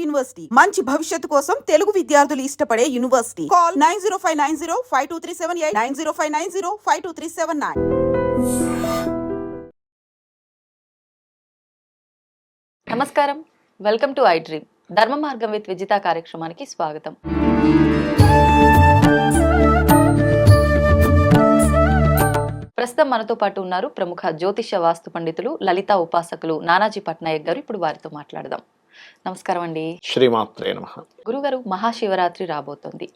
University మంచి భవిష్యత్తు కోసం తెలుగు విద్యార్థులు ఇష్టపడే యూనివర్సిటీ. కాల్ 9059052378 9059052379. నమస్కారం, వెల్కమ్ టు ఐ డ్రీమ్. ధర్మ మార్గం విత్ విజిత కార్యక్రమానికి స్వాగతం. ప్రస్తుతం మనతో పాటు ఉన్నారు ప్రముఖ జ్యోతిష వాస్తు పండితులు, లలిత ఉపాసకులు నానాజీ పట్నాయక్ గారు. ఇప్పుడు వారితో మాట్లాడదాం. నమస్కారం అండి. శ్రీమాత్రే నమః. గురుగారు, మహాశివరాత్రి రాబోతోంది.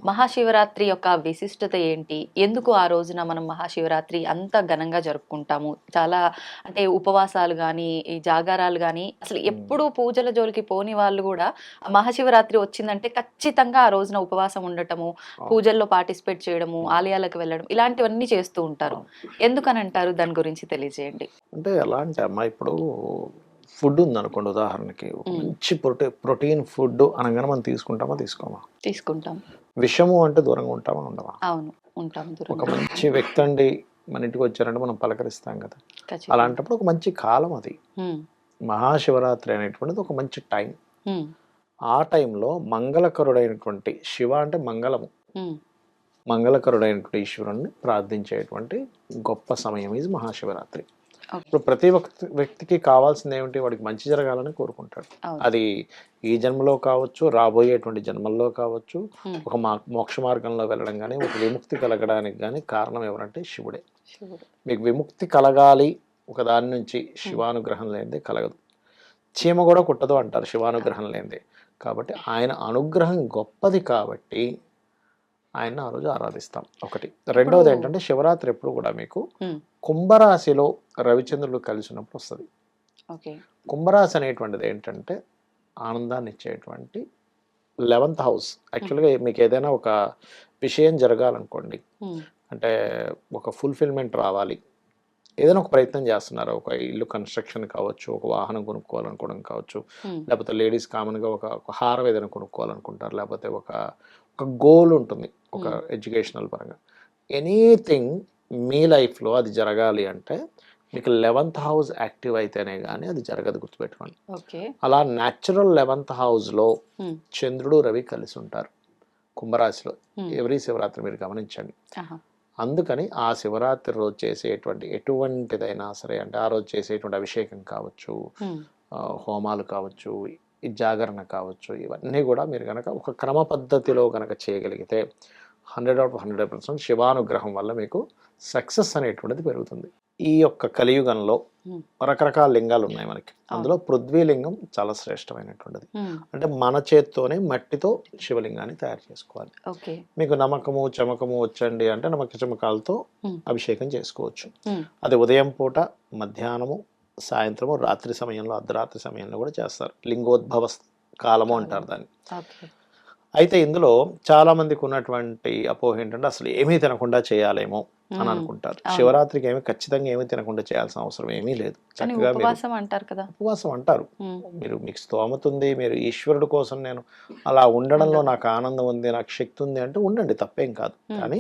మహాశివరాత్రి యొక్క విశిష్టత ఏంటి? ఎందుకు ఆ రోజున మనం మహాశివరాత్రి అంత ఘనంగా జరుపుకుంటాము? చాలా అంటే ఉపవాసాలు కానీ, ఈ జాగారాలు కానీ, అసలు ఎప్పుడు పూజల జోలికి పోని వాళ్ళు కూడా మహాశివరాత్రి వచ్చిందంటే ఖచ్చితంగా ఆ రోజున ఉపవాసం ఉండటము, పూజల్లో పార్టిసిపేట్ చేయడము, ఆలయాలకు వెళ్ళడం, ఇలాంటివన్నీ చేస్తూ ఉంటారు. ఎందుకని అంటారు? దాని గురించి తెలియజేయండి. అంటే ఎలా అంటే అమ్మా, ఇప్పుడు ఫుడ్ ఉందనుకోండి, ఉదాహరణకి ఒక మంచి ప్రోటీన్ ఫుడ్ అనగానే మనం తీసుకోమా? తీసుకుంటాం. విషము అంటే దూరంగా ఉంటామా ఉండవా? అవును, ఉంటాం. ఒక మంచి వ్యక్తి అండి మన ఇంటికి వచ్చారంటే మనం పలకరిస్తాం కదా. అలాంటప్పుడు ఒక మంచి కాలం అది. మహాశివరాత్రి అనేటువంటిది ఒక మంచి టైం. ఆ టైంలో మంగళకరుడైనటువంటి శివ అంటే మంగళము, మంగళకరుడైనటువంటి ఈశ్వరుణ్ణి ప్రార్థించేటువంటి గొప్ప సమయం ఇది మహాశివరాత్రి. ఇప్పుడు ప్రతి వ్యక్తికి కావాల్సింది ఏమిటి? వాడికి మంచి జరగాలని కోరుకుంటాడు. అది ఈ జన్మలో కావచ్చు, రాబోయేటువంటి జన్మల్లో కావచ్చు, ఒక మోక్ష మార్గంలో వెళ్ళడం కానీ, ఒక విముక్తి కలగడానికి కానీ కారణం ఎవరంటే శివుడే. మీకు విముక్తి కలగాలి ఒక దాని నుంచి, శివానుగ్రహం లేనిదే కలగదు. చీమ కూడా కుట్టదు అంటారు శివానుగ్రహం లేనిదే. కాబట్టి ఆయన అనుగ్రహం గొప్పది కాబట్టి ఆయన ఆ రోజు ఆరాధిస్తాం. ఒకటి. రెండవది ఏంటంటే శివరాత్రి ఎప్పుడు కూడా మీకు కుంభరాశిలో రవిచంద్రుడు కలిసి ఉన్నప్పుడు వస్తుంది. కుంభరాశి అనేటువంటిది ఏంటంటే ఆనందాన్ని ఇచ్చేటువంటి 11th హౌస్. యాక్చువల్గా మీకు ఏదైనా ఒక విషయం జరగాలనుకోండి, అంటే ఒక ఫుల్ఫిల్మెంట్ రావాలి, ఏదైనా ఒక ప్రయత్నం చేస్తున్నారు, ఒక ఇల్లు కన్స్ట్రక్షన్ కావచ్చు, ఒక వాహనం కొనుక్కోవాలనుకోవడం కావచ్చు, లేకపోతే లేడీస్ కామన్గా ఒక హారం ఏదైనా కొనుక్కోవాలనుకుంటారు, లేకపోతే ఒక గోల్ ఉంటుంది ఒక ఎడ్యుకేషనల్ పరంగా. ఎనీథింగ్ మీ లైఫ్లో అది జరగాలి అంటే మీకు 11th హౌస్ యాక్టివ్ అయితేనే కానీ అది జరగదు, గుర్తుపెట్టుకోండి. అలా న్యాచురల్ 11th హౌస్లో చంద్రుడు రవి కలిసి ఉంటారు కుంభరాశిలో ఎవ్రీ శివరాత్రి, మీరు గమనించండి. అందుకని ఆ శివరాత్రి రోజు చేసేటువంటి ఎటువంటిదైనా సరే, అంటే ఆ రోజు చేసేటువంటి అభిషేకం కావచ్చు, హోమాలు కావచ్చు, ఈ జాగరణ కావచ్చు, ఇవన్నీ కూడా మీరు కనుక ఒక క్రమ పద్ధతిలో కనుక చేయగలిగితే 100% శివానుగ్రహం వల్ల మీకు సక్సెస్ అనేటువంటిది పెరుగుతుంది. ఈ యొక్క కలియుగంలో రకరకాల లింగాలు ఉన్నాయి మనకి. అందులో పృథ్వీలింగం చాలా శ్రేష్టమైనటువంటిది. అంటే మన చేత్తోనే మట్టితో శివలింగాన్ని తయారు చేసుకోవాలి. మీకు నమ్మకము చమకము వచ్చండి అంటే నమ్మక చమకాలతో అభిషేకం చేసుకోవచ్చు. అది ఉదయం పూట, మధ్యాహ్నము, సాయంత్రము, రాత్రి సమయంలో, అర్ధరాత్రి సమయంలో కూడా చేస్తారు. లింగోద్భవ కాలము అంటారు దాన్ని. అయితే ఇందులో చాలా మందికి ఉన్నటువంటి అపోహ ఏంటంటే అసలు ఏమీ తినకుండా చేయాలేమో అని అనుకుంటారు. శివరాత్రికి ఖచ్చితంగా ఏమీ తినకుండా చేయాల్సిన అవసరం ఏమీ లేదు. చక్కగా ఉపవాసం అంటారు. మీకు స్తోమత ఉంది, మీరు ఈశ్వరుడు కోసం నేను అలా ఉండడంలో నాకు ఆనందం ఉంది, నాకు శక్తి ఉంది అంటే ఉండండి, తప్పేం కాదు. కానీ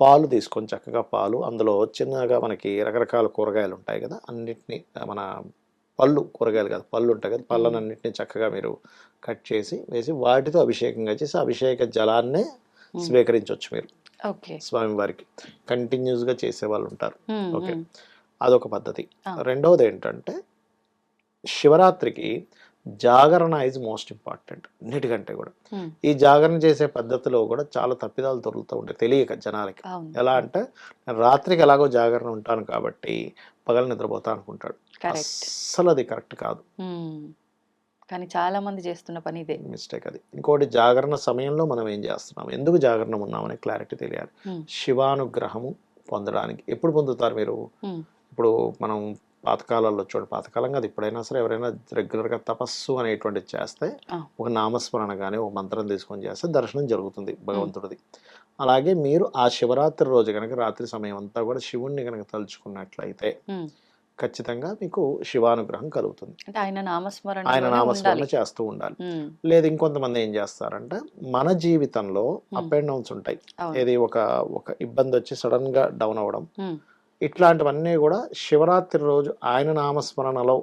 పాలు తీసుకొని చక్కగా పాలు, అందులో చిన్నగా మనకి రకరకాల కూరగాయలు ఉంటాయి కదా, అన్నిటినీ మన కూరగాయలు కదా, పళ్ళు ఉంటాయి కదా, పళ్ళనన్నింటినీ చక్కగా మీరు కట్ చేసి వేసి వాటితో అభిషేకంగా చేసి అభిషేక జలాన్నే స్వీకరించవచ్చు మీరు స్వామివారికి. కంటిన్యూస్గా చేసే వాళ్ళు ఉంటారు. ఓకే, అదొక పద్ధతి. రెండవది ఏంటంటే శివరాత్రికి జాగరణ ఈజ్ మోస్ట్ ఇంపార్టెంట్ అన్నిటికంటే కూడా. ఈ జాగరణ చేసే పద్ధతిలో కూడా చాలా తప్పిదాలు దొరుకుతూ ఉంటాయి తెలియక జనాలకి. ఎలా అంటే రాత్రికి ఎలాగో జాగరణ ఉంటాను కాబట్టి పగలు నిద్రపోతా అనుకుంటాడు. అస్సలు అది కరెక్ట్ కాదు. కానీ చాలా మంది చేస్తున్న పని ఇదే మిస్టేక్. అది ఇంకోటి, జాగరణ సమయంలో మనం ఏం చేస్తున్నాం, ఎందుకు జాగరణ ఉన్నామనే క్లారిటీ తెలియాలి. శివానుగ్రహము పొందడానికి ఎప్పుడు పొందుతారు మీరు? ఇప్పుడు మనం పాతకాలంలో చూడండి, పాతకాలం కాదు ఇప్పుడైనా సరే, ఎవరైనా రెగ్యులర్గా తపస్సు అనేటువంటిది చేస్తే, ఒక నామస్మరణ కానీ ఒక మంత్రం తీసుకొని చేస్తే దర్శనం జరుగుతుంది భగవంతుడిది. అలాగే మీరు ఆ శివరాత్రి రోజు కనుక రాత్రి సమయం అంతా కూడా శివుణ్ణి కనుక తలుచుకున్నట్లయితే ఖచ్చితంగా మీకు శివానుగ్రహం కలుగుతుంది. ఆయన నామస్మరణ చేస్తూ ఉండాలి. లేదు ఇంకొంతమంది ఏం చేస్తారంటే, మన జీవితంలో అప్ అండ్ డౌన్స్ ఉంటాయి. ఏది ఒక ఇబ్బంది వచ్చి సడన్ గా డౌన్ అవ్వడం, ఇట్లాంటివన్నీ కూడా శివరాత్రి రోజు ఆయన నామస్మరణలో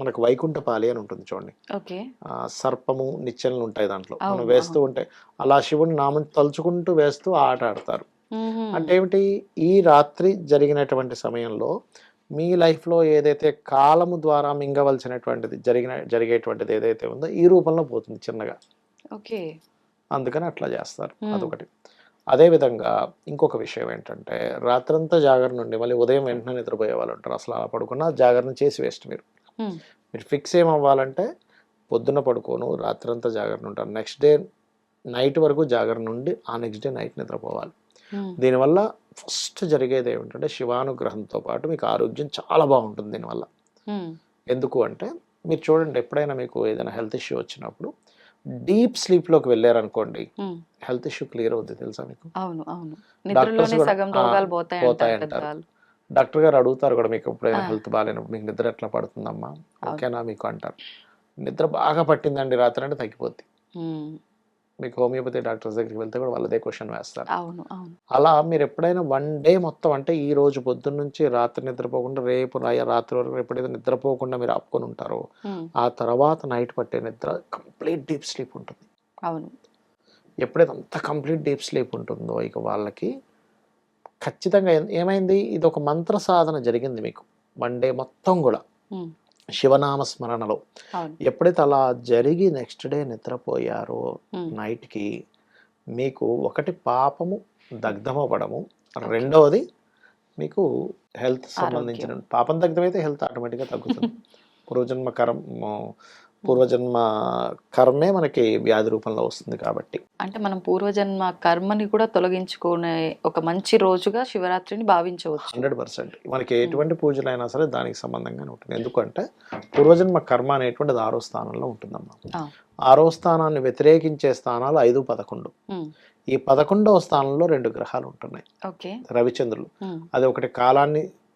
మనకు వైకుంఠపాలి అని ఉంటుంది చూడండి, ఓకే. సర్పము నిచ్చెనలు ఉంటాయి దాంట్లో, మనం అవును. వేస్తూ ఉంటే అలా శివుని నామం తలుచుకుంటూ వేస్తూ ఆట ఆడతారు. హుహు. అంటే ఏమిటి, ఈ రాత్రి జరిగినటువంటి సమయంలో మీ లైఫ్లో ఏదైతే కాలము ద్వారా మింగవలసినటువంటిది జరిగేటువంటిది ఏదైతే ఉందో ఈ రూపంలో పోతుంది చిన్నగా, ఓకే. అందుకని అట్లా చేస్తారు. అదొకటి. అదే విధంగా ఇంకొక విషయం ఏంటంటే, రాత్రంతా జాగరణ ఉండి మళ్ళీ ఉదయం వెంటనే నిద్రపోయే వాళ్ళు ఉంటారు. అసలు అలా పడుకున్నా జాగరణ చేసి వేస్ట్. మీరు ఫిక్స్ ఏమవ్వాలంటే పొద్దున్న పడుకోను, రాత్రంతా జాగరణ ఉంటాను, నెక్స్ట్ డే నైట్ వరకు జాగరణ ఉండి ఆ నెక్స్ట్ డే నైట్ నిద్రపోవాలి. దీనివల్ల ఫస్ట్ జరిగేది ఏమిటంటే శివానుగ్రహంతో పాటు మీకు ఆరోగ్యం చాలా బాగుంటుంది దీనివల్ల. ఎందుకు అంటే మీరు చూడండి, ఎప్పుడైనా మీకు ఏదైనా హెల్త్ ఇష్యూ వచ్చినప్పుడు డీప్ స్లీప్లోకి వెళ్ళారనుకోండి, హెల్త్ ఇష్యూ క్లియర్ అవుద్ది, తెలుసా మీకు? అవును, అవును. డాక్టర్స్ నిద్రలోనే కూడా సగం రోగాలు పోతాయంటారు పోతాయంటారు. పెద్దవాళ్ళు. డాక్టర్ గారు అడుగుతారు కూడా, మీకు ఎప్పుడైనా హెల్త్ బాగాలేనప్పుడు మీకు నిద్ర ఎట్లా పడుతుందమ్మా, ఓకేనా మీకు అంటారు. నిద్ర బాగా పట్టిందండి రాత్రి అంటే తగ్గిపోద్ది. మీకు హోమియోపతి డాక్టర్స్ దగ్గరికి వెళ్తే కూడా వాళ్ళదే క్వశ్చన్ వేస్తారు. అవును, అవును. అలా మీరు ఎప్పుడైనా వన్ డే మొత్తం, అంటే ఈ రోజు పొద్దున్న నుంచి రాత్రి నిద్రపోకుండా రేపు రాత్రి వరకు ఎప్పుడైతే నిద్రపోకుండా మీరు ఆపుకొని ఉంటారో, ఆ తర్వాత నైట్ పట్టే నిద్ర కంప్లీట్ డీప్ స్లీప్ ఉంటుంది. అవును. ఎప్పుడైతే అంత కంప్లీట్ డీప్ స్లీప్ ఉంటుందో ఇక వాళ్ళకి ఖచ్చితంగా ఏమైంది, ఇది ఒక మంత్ర సాధన జరిగింది మీకు వన్ డే మొత్తం కూడా శివనామ స్మరణలో. ఎప్పుడైతే అలా జరిగి నెక్స్ట్ డే నిద్రపోయారో నైట్కి, మీకు ఒకటి పాపము దగ్ధమవ్వడము, రెండవది మీకు హెల్త్ సంబంధించిన పాపం దగ్ధమైతే హెల్త్ ఆటోమేటిక్గా తగ్గుతుంది. పూర్వజన్మ కర్మే మనకి వ్యాధి రూపంలో వస్తుంది కాబట్టి. అంటే మనం పూర్వజన్మ కర్మని కూడా తొలగించుకునే ఒక మంచి రోజుగా శివరాత్రిని భావించవచ్చు. 100% మనకి ఎటువంటి పూజలైనా సరే దానికి సంబంధంగానే ఉంటుంది. ఎందుకంటే పూర్వజన్మ కర్మ అనేటువంటిది 6వ స్థానంలో ఉంటుందమ్మా. 6వ స్థానాన్ని వ్యతిరేకించే స్థానాలు 5, 11. ఈ 11వ స్థానంలో 2 గ్రహాలు ఉంటున్నాయి, రవిచంద్రులు. అది ఒకటి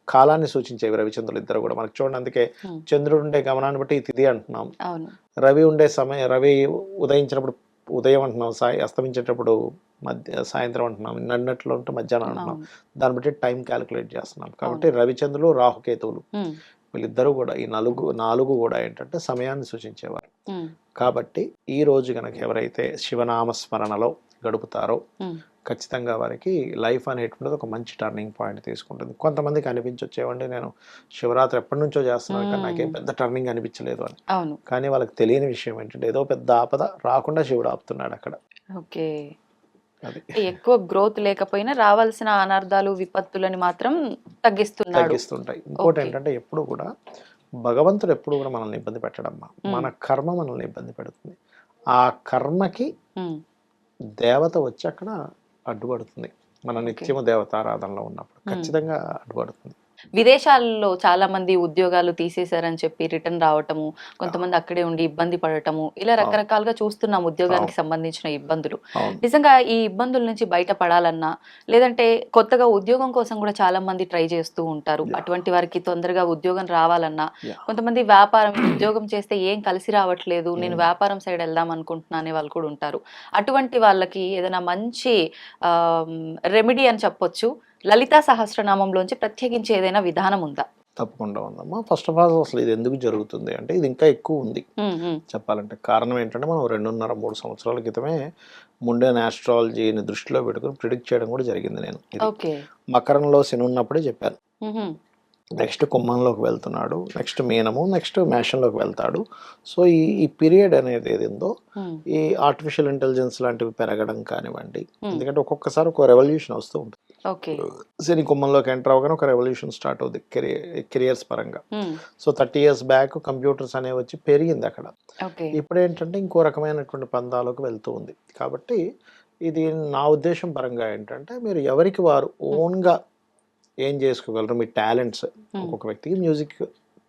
కాలాన్ని సూచించేవి రవిచంద్రులు ఇద్దరు కూడా మనకు చూడండి. అందుకే చంద్రుడు ఉండే గమనాన్ని బట్టి ఈ తిథి అంటున్నాం, రవి ఉండే సమయం, రవి ఉదయించినప్పుడు ఉదయం అంటున్నాం, అస్తమించేటప్పుడు సాయంత్రం అంటున్నాం, నన్నట్లో ఉంటే మధ్యాహ్నం అంటున్నాం. దాన్ని బట్టి టైం క్యాలిక్యులేట్ చేస్తున్నాం. కాబట్టి రవిచంద్రులు రాహుకేతువులు వీళ్ళిద్దరూ కూడా ఈ నాలుగు కూడా ఏంటంటే సమయాన్ని సూచించేవారు. కాబట్టి ఈ రోజు కనుక ఎవరైతే శివనామ స్మరణలో గడుపుతారో ఖచ్చితంగా వారికి లైఫ్ అనేటువంటిది ఒక మంచి టర్నింగ్ పాయింట్ తీసుకుంటుంది. కొంతమందికి అనిపించొచ్చేవండి, నేను శివరాత్రి ఎప్పటి నుంచో చేస్తున్నాను కానీ నాకేం పెద్ద టర్నింగ్ అనిపించలేదు అని. కానీ వాళ్ళకి తెలియని విషయం ఏంటంటే ఏదో పెద్ద ఆపద రాకుండా శివుడు ఆపుతున్నాడు అక్కడ. అది ఎక్కువ గ్రోత్ లేకపోయినా రావాల్సిన అనర్థాలు విపత్తులని మాత్రం తగ్గిస్తుంటాయి. ఇంకోటి ఏంటంటే ఎప్పుడు కూడా భగవంతుడు ఎప్పుడు కూడా మనల్ని ఇబ్బంది పెట్టడమ్మా, మన కర్మ మనల్ని ఇబ్బంది పెడుతుంది. ఆ కర్మకి దేవత వచ్చి అక్కడ అడ్డుపడుతుంది. మన నిత్యము దేవతారాధనలో ఉన్నప్పుడు ఖచ్చితంగా అడ్డుపడుతుంది. విదేశాల్లో చాలా మంది ఉద్యోగాలు తీసేశారని చెప్పి రిటర్న్ రావటము, కొంతమంది అక్కడే ఉండి ఇబ్బంది పడటము, ఇలా రకరకాలుగా చూస్తున్నాం ఉద్యోగానికి సంబంధించిన ఇబ్బందులు. నిజంగా ఈ ఇబ్బందుల నుంచి బయటపడాలన్నా, లేదంటే కొత్తగా ఉద్యోగం కోసం కూడా చాలా మంది ట్రై చేస్తూ ఉంటారు. అటువంటి వారికి తొందరగా ఉద్యోగం రావాలన్నా, కొంతమంది వ్యాపారం ఉద్యోగం చేస్తే ఏం కలిసి రావట్లేదు, నేను వ్యాపారం సైడ్ వెళ్దాం అనుకుంటున్నా అనే వాళ్ళు కూడా ఉంటారు. అటువంటి వాళ్ళకి ఏదైనా మంచి రెమెడీ అని చెప్పొచ్చు, లలితా సహస్రనామంలోంచి ప్రత్యేకించి ఏదైనా విధానం ఉందా? తప్పకుండా ఉందమ్మా. ఫస్ట్ ఆఫ్ ఆల్ అసలు ఇది ఎందుకు జరుగుతుంది అంటే ఇది ఇంకా ఎక్కువ ఉంది చెప్పాలంటే. కారణం ఏంటంటే మనం 2.5-3 సంవత్సరాల క్రితమే ముండేన్ ఆస్ట్రాలజీని దృష్టిలో పెట్టుకుని ప్రిడిక్ట్ చేయడం కూడా జరిగింది. నేను మకరంలో శని ఉన్నప్పుడే చెప్పాను, నెక్స్ట్ కుంభంలోకి వెళ్తున్నాడు, నెక్స్ట్ మీనము, నెక్స్ట్ మేషంలోకి వెళ్తాడు. సో ఈ పీరియడ్ అనేది ఏదిందో ఈ ఆర్టిఫిషియల్ ఇంటెలిజెన్స్ లాంటివి పెరగడం కానివ్వండి, ఎందుకంటే ఒక్కొక్కసారి ఒక రెవల్యూషన్ వస్తూ ఉంటుంది. శని కుంభంలోకి ఎంటర్ అవగానే ఒక రెవల్యూషన్ స్టార్ట్ అవుతుంది కెరియర్స్ పరంగా. సో 30 years బ్యాక్ కంప్యూటర్స్ అనేవి వచ్చి పెరిగింది అక్కడ. ఇప్పుడు ఏంటంటే ఇంకో రకమైనటువంటి పందాలకు వెళ్తూ ఉంది. కాబట్టి ఇది నా ఉద్దేశం పరంగా ఏంటంటే మీరు ఎవరికి వారు ఓన్గా ఏం చేసుకోగలరు, మీ టాలెంట్స్. ఒక్కొక్క వ్యక్తికి మ్యూజిక్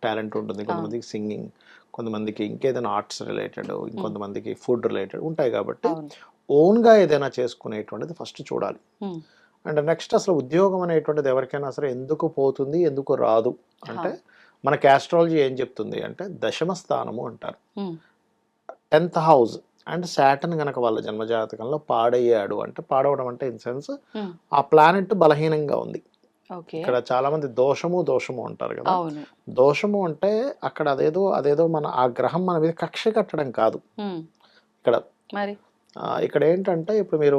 టాలెంట్ ఉంటుంది, కొంతమందికి సింగింగ్, కొంతమందికి ఇంకేదైనా ఆర్ట్స్ రిలేటెడ్, ఇంకొంతమందికి ఫుడ్ రిలేటెడ్ ఉంటాయి. కాబట్టి ఓన్గా ఏదైనా చేసుకునేటువంటిది ఫస్ట్ చూడాలి. అండ్ నెక్స్ట్ అసలు ఉద్యోగం అనేటువంటిది ఎవరికైనా సరే ఎందుకు పోతుంది, ఎందుకు రాదు అంటే మనకి ఆస్ట్రాలజీ ఏం చెప్తుంది అంటే 10వ స్థానము అంటారు, 10th house. అండ్ సాటర్న్ కనుక వాళ్ళ జన్మజాతకంలో పాడయ్యాడు అంటే, పాడవడం అంటే ఇన్ సెన్స్ ఆ ప్లానెట్ బలహీనంగా ఉంది, ఓకే. ఇక్కడ చాలా మంది దోషము అంటారు కదా. అవును. దోషము అంటే అక్కడ అదేదో మన ఆ గ్రహం మన మీద కక్ష కట్టడం కాదు ఇక్కడ. మరి ఇక్కడ ఏంటంటే ఇప్పుడు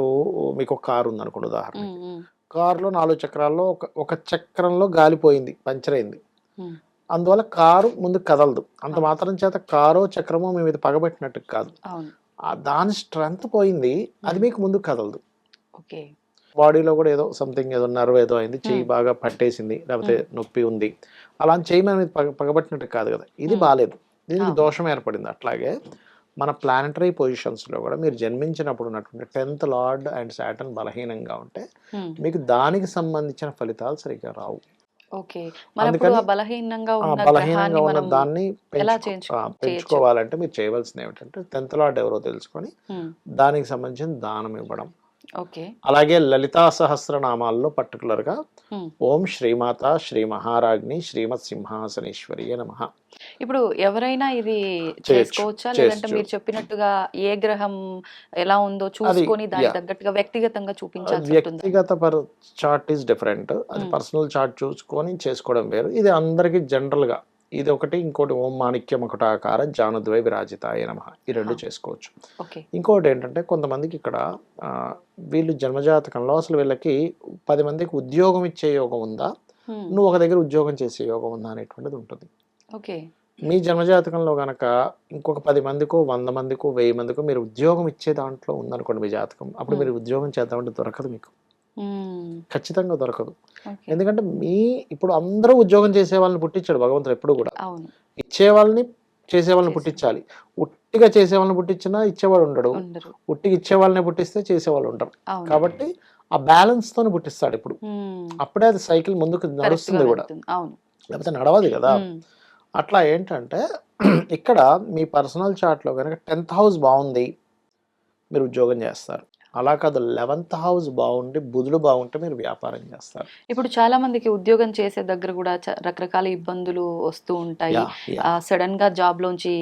మీకు ఒక కారు ఉంది అనుకోండి ఉదాహరణ. హ్మ్. హ్మ్. కారులో 4 చక్రాల్లో ఒక చక్రంలో గాలిపోయింది, పంచర్ అయింది. హ్మ్. అందువల్ల కారు ముందుకు కదలదు. అంత మాత్రం చేత కారో చక్రమో మీ మీద పగబెట్టినట్టు కాదు. అవును. దాని స్ట్రెంగ్త్ పోయింది, అది మీకు ముందుకు కదలదు. ఓకే. బాడీలో కూడా ఏదో సంథింగ్ ఏదో నర్వ్ ఏదో అయింది, చెయ్యి బాగా పట్టేసింది, లేకపోతే నొప్పి ఉంది, అలా చెయ్యి మన మీద పగబట్టినట్టు కాదు కదా. ఇది బాగాలేదు, దీనికి దోషం ఏర్పడింది. అట్లాగే మన ప్లానటరీ పొజిషన్స్లో కూడా మీరు జన్మించినప్పుడు ఉన్నటువంటి 10th లార్డ్ అండ్ సాటర్న్ బలహీనంగా ఉంటే మీకు దానికి సంబంధించిన ఫలితాలు సరిగ్గా రావు. ఓకే. మరప్పుడు ఆ బలహీనంగా ఉన్న గ్రహాన్ని ఉన్న మనం దాన్ని ఎలా పెంచుకోవాలంటే మీరు చేయవలసింది ఏమిటంటే 10th లార్డ్ ఎవరో తెలుసుకొని దానికి సంబంధించిన దానం ఇవ్వడం. ఓకే. అలాగే లలితా సహస్రనామాల్లో పర్టికులర్గా ఓం శ్రీమాత శ్రీ మహారాజ్ని శ్రీమత్ సింహాసనేశ్వరి నమః. ఇప్పుడు ఎవరైనా ఇది చేసుకోవచ్చా, లేదంటే మీరు చెప్పినట్టుగా ఏ గ్రహం ఎలా ఉందో చూసుకొని దానికి తగ్గట్టుగా వ్యక్తిగతంగా చూపించాల్సి ఉంటుందా? వ్యక్తిగత చార్ట్ ఈస్ డిఫరెంట్, అది పర్సనల్ చార్ట్ చూసుకొని చేసుకోవడం వేరు. ఇది అందరికి జనరల్ గా ఇది ఒకటి, ఇంకోటి ఓం మాణిక్యం ఒకటాకార జానుద్వై విరాజితాయ నమః, ఈ రెండు చేసుకోవచ్చు. ఇంకోటి ఏంటంటే కొంతమందికి ఇక్కడ వీళ్ళు జన్మజాతకంలో అసలు వీళ్ళకి 10 మందికి ఉద్యోగం ఇచ్చే యోగం ఉందా, నువ్వు ఒక దగ్గర ఉద్యోగం చేసే యోగం ఉందా అనేటువంటిది ఉంటుంది. ఓకే. మీ జన్మజాతకంలో గనక ఇంకొక 10 మందికో 100 మందికో 1000 మందికో మీరు ఉద్యోగం ఇచ్చే దాంట్లో ఉందనుకోండి మీ జాతకం, అప్పుడు మీరు ఉద్యోగం చేద్దామంటే దొరకదు, మీకు ఖచ్చితంగా దొరకదు. ఎందుకంటే ఇప్పుడు అందరూ ఉద్యోగం చేసే వాళ్ళని పుట్టించాడు భగవంతుడు ఎప్పుడు కూడా. ఇచ్చే వాళ్ళని చేసే వాళ్ళని పుట్టించాలి. ఉట్టిగా చేసే వాళ్ళని పుట్టించినా ఇచ్చేవాడు ఉండడు, ఉట్టిగా ఇచ్చే వాళ్ళని పుట్టిస్తే చేసేవాళ్ళు ఉండరు. కాబట్టి ఆ బ్యాలెన్స్ తోని పుట్టిస్తాడు ఇప్పుడు, అప్పుడే అది సైకిల్ ముందుకు నడుస్తుంది కూడా, లేకపోతే నడవదు కదా. అట్లా ఏంటంటే ఇక్కడ మీ పర్సనల్ చార్ట్లో కనుక 10th హౌస్ బాగుంది మీరు ఉద్యోగం చేస్తారు. అలా కాదు 11th హౌస్ బాగుండి బుధుడు బాగుంటే మీరు వ్యాపారం చేస్తారు. ఇప్పుడు చాలా మందికి ఉద్యోగం చేసే దగ్గర కూడా రకరకాల ఇబ్బందులు వస్తూ ఉంటాయి. సడన్ గా జాబ్ లోంచి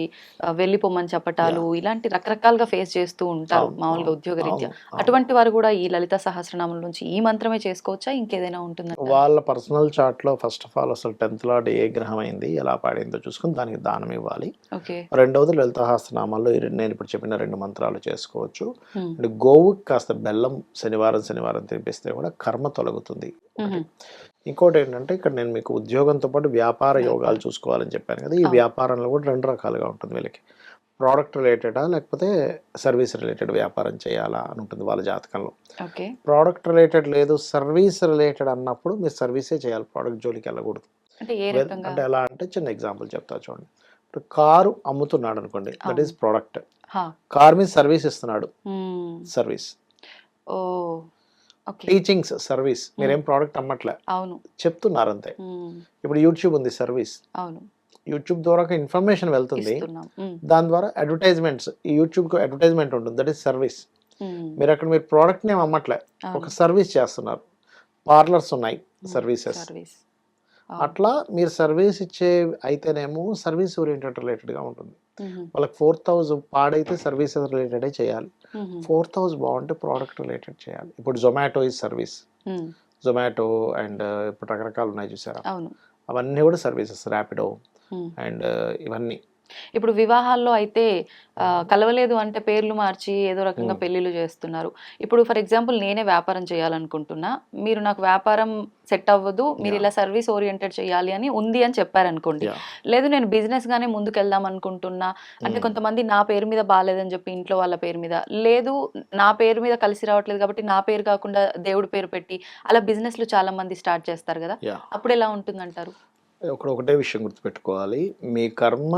వెళ్ళిపోమని చెప్పటాలు, ఇలాంటి రకరకాలుగా ఫేస్ చేస్తూ ఉంటారు మామూలుగా ఉద్యోగ రీత్యా. అటువంటి వారు కూడా ఈ లలిత సహస్రనామం నుంచి ఈ మంత్రమే చేసుకోవచ్చా, ఇంకేదైనా ఉంటుందా? వాళ్ళ పర్సనల్ చార్ట్ లో ఫస్ట్ ఆఫ్ ఆల్ అసలు 10th లార్డ్ ఏ గ్రహం అయింది, ఎలా పాడిందో చూసుకుని దానికి దానం ఇవ్వాలి. రెండవది లలిత సహస్రనామాల్లో నేను ఇప్పుడు చెప్పిన 2 మంత్రాలు చేసుకోవచ్చు. గోవు కాస్త బెల్లం శనివారం తినిపిస్తే కూడా కర్మ తొలగుతుంది. ఇంకోటి ఏంటంటే ఇక్కడ నేను మీకు ఉద్యోగంతో పాటు వ్యాపార యోగాలు చూసుకోవాలని చెప్పాను కదా. ఈ వ్యాపారంలో కూడా 2 రకాలుగా ఉంటుంది. వీళ్ళకి ప్రోడక్ట్ రిలేటెడా లేకపోతే సర్వీస్ రిలేటెడ్ వ్యాపారం చేయాలా అని ఉంటుంది వాళ్ళ జాతకంలో. ప్రోడక్ట్ రిలేటెడ్ లేదు, సర్వీస్ రిలేటెడ్ అన్నప్పుడు మీరు సర్వీసే చేయాలి, ప్రోడక్ట్ జోలికి వెళ్ళకూడదు. అంటే ఎలా అంటే చిన్న ఎగ్జాంపుల్ చెప్తా చూడండి. ఇప్పుడు కారు అమ్ముతున్నాడు అనుకోండి, దట్ ఈస్ ప్రోడక్ట్. కార్ మీద సర్వీస్ ఇస్తున్నాడు, సర్వీస్. టీచింగ్స్ సర్వీస్, మీరేం ప్రోడక్ట్ అమ్మట్లే, చెప్తున్నారు అంతే. ఇప్పుడు యూట్యూబ్ ఉంది, సర్వీస్. యూట్యూబ్ ద్వారా ఇన్ఫర్మేషన్ వెళ్తుంది, దాని ద్వారా అడ్వర్టైజ్మెంట్స్, ఈ యూట్యూబ్ కు అడ్వర్టైజ్మెంట్ ఉంటుంది, దట్ ఈస్ సర్వీస్. మీరు అక్కడ మీరు ప్రోడక్ట్ నేమ్ అమ్మట్లే, ఒక సర్వీస్ చేస్తున్నారు. పార్లర్స్ ఉన్నాయి, సర్వీసెస్. అట్లా మీరు సర్వీస్ ఇచ్చే అయితేనేమో సర్వీస్ ఓరియంటెడ్ రిలేటెడ్గా ఉంటుంది. వాళ్ళకి 4th హౌస్ పాడైతే సర్వీసెస్ రిలేటెడే చేయాలి, 4th హౌస్ బాగుంటే ప్రోడక్ట్ రిలేటెడ్ చేయాలి. ఇప్పుడు Zomato is service, Zomato and ఇప్పుడు రకరకాలు ఉన్నాయి చూసారా, అవన్నీ కూడా సర్వీసెస్. ర్యాపిడో అండ్ ఇవన్నీ. ఇప్పుడు వివాహాల్లో అయితే కలవలేదు అంటే పేర్లు మార్చి ఏదో రకంగా పెళ్లిళ్ళు చేస్తున్నారు. ఇప్పుడు ఫర్ ఎగ్జాంపుల్ నేనే వ్యాపారం చేయాలనుకుంటున్నా, మీరు నాకు వ్యాపారం సెట్ అవ్వదు, మీరు ఇలా సర్వీస్ ఓరియంటెడ్ చేయాలి అని ఉంది అని చెప్పారనుకోండి. లేదు నేను బిజినెస్ గానే ముందుకు వెళ్దాం అనుకుంటున్నా అంటే, కొంతమంది నా పేరు మీద బాగాలేదని చెప్పి ఇంట్లో వాళ్ళ పేరు మీద, లేదు నా పేరు మీద కలిసి రావట్లేదు కాబట్టి నా పేరు కాకుండా దేవుడి పేరు పెట్టి అలా బిజినెస్లు చాలా మంది స్టార్ట్ చేస్తారు కదా, అప్పుడు ఎలా ఉంటుందంటారు? ఒకటే విషయం గుర్తుపెట్టుకోవాలి, మీ కర్మ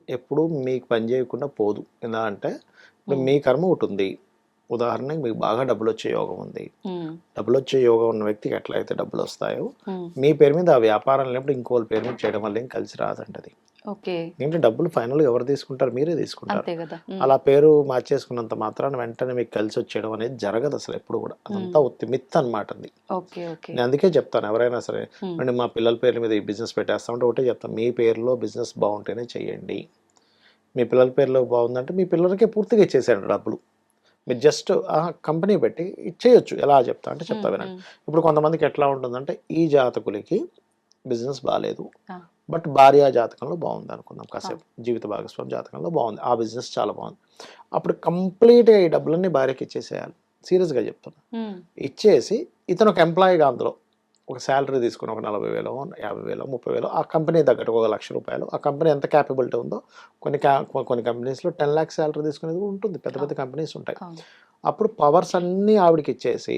ఎప్పుడు మీకు పని చేయకుండా పోదు. ఎలా అంటే ఇప్పుడు మీ కర్మ ఒకటి ఉంది, ఉదాహరణకి మీకు బాగా డబ్బులు వచ్చే యోగం ఉంది, డబ్బులు వచ్చే యోగం ఉన్న వ్యక్తికి ఎట్లయితే డబ్బులు వస్తాయో మీ పేరు మీద ఆ వ్యాపారం లేనప్పుడు ఇంకోళ్ళ పేరు మీద చేయడం వల్ల ఏం కలిసి రాదంటది. ఏంటంటే డబ్బులు ఫైనల్గా ఎవరు తీసుకుంటారు, మీరే తీసుకుంటారు. అలా పేరు మార్చేసుకున్నంత మాత్రాన వెంటనే మీకు కలిసి వచ్చేయడం అనేది జరగదు అసలు ఎప్పుడు కూడా, అదంతా మిత్ అనమాట. నేను అందుకే చెప్తాను ఎవరైనా సరే, మా పిల్లల పేర్ల మీద ఈ బిజినెస్ పెట్టేస్తామంటే ఒకటే చెప్తాను, మీ పేరులో బిజినెస్ బాగుంటేనే చెయ్యండి. మీ పిల్లల పేరులో బాగుందంటే మీ పిల్లలకే పూర్తిగా ఇచ్చేసేయండి డబ్బులు. మీరు జస్ట్ కంపెనీ పెట్టి ఇచ్చేయచ్చు. ఎలా చెప్తా అంటే చెప్తా వినండి. ఇప్పుడు కొంతమందికి ఎట్లా ఉంటుందంటే ఈ జాతకులకి బిజినెస్ బాగాలేదు, బట్ భార్య జాతకంలో బాగుంది అనుకుందాం, కాసేపు జీవిత భాగస్వామి జాతకంలో బాగుంది, ఆ బిజినెస్ చాలా బాగుంది. అప్పుడు కంప్లీట్గా ఈ డబ్బులన్నీ భార్యకి ఇచ్చేసేయాలి. సీరియస్గా చెప్తున్నా. ఇచ్చేసి ఇతను ఒక ఎంప్లాయీగా అందులో ఒక శాలరీ తీసుకుని ఒక 40,000, 50,000, 30,000 ఆ కంపెనీ తగ్గట్టు ఒక ₹1,00,000 ఆ కంపెనీ ఎంత క్యాపబిలిటీ ఉందో కొన్ని కంపెనీస్లో 10 lakhs శాలరీ తీసుకునేది కూడా ఉంటుంది. పెద్ద పెద్ద కంపెనీస్ ఉంటాయి. అప్పుడు పవర్స్ అన్నీ ఆవిడకి ఇచ్చేసి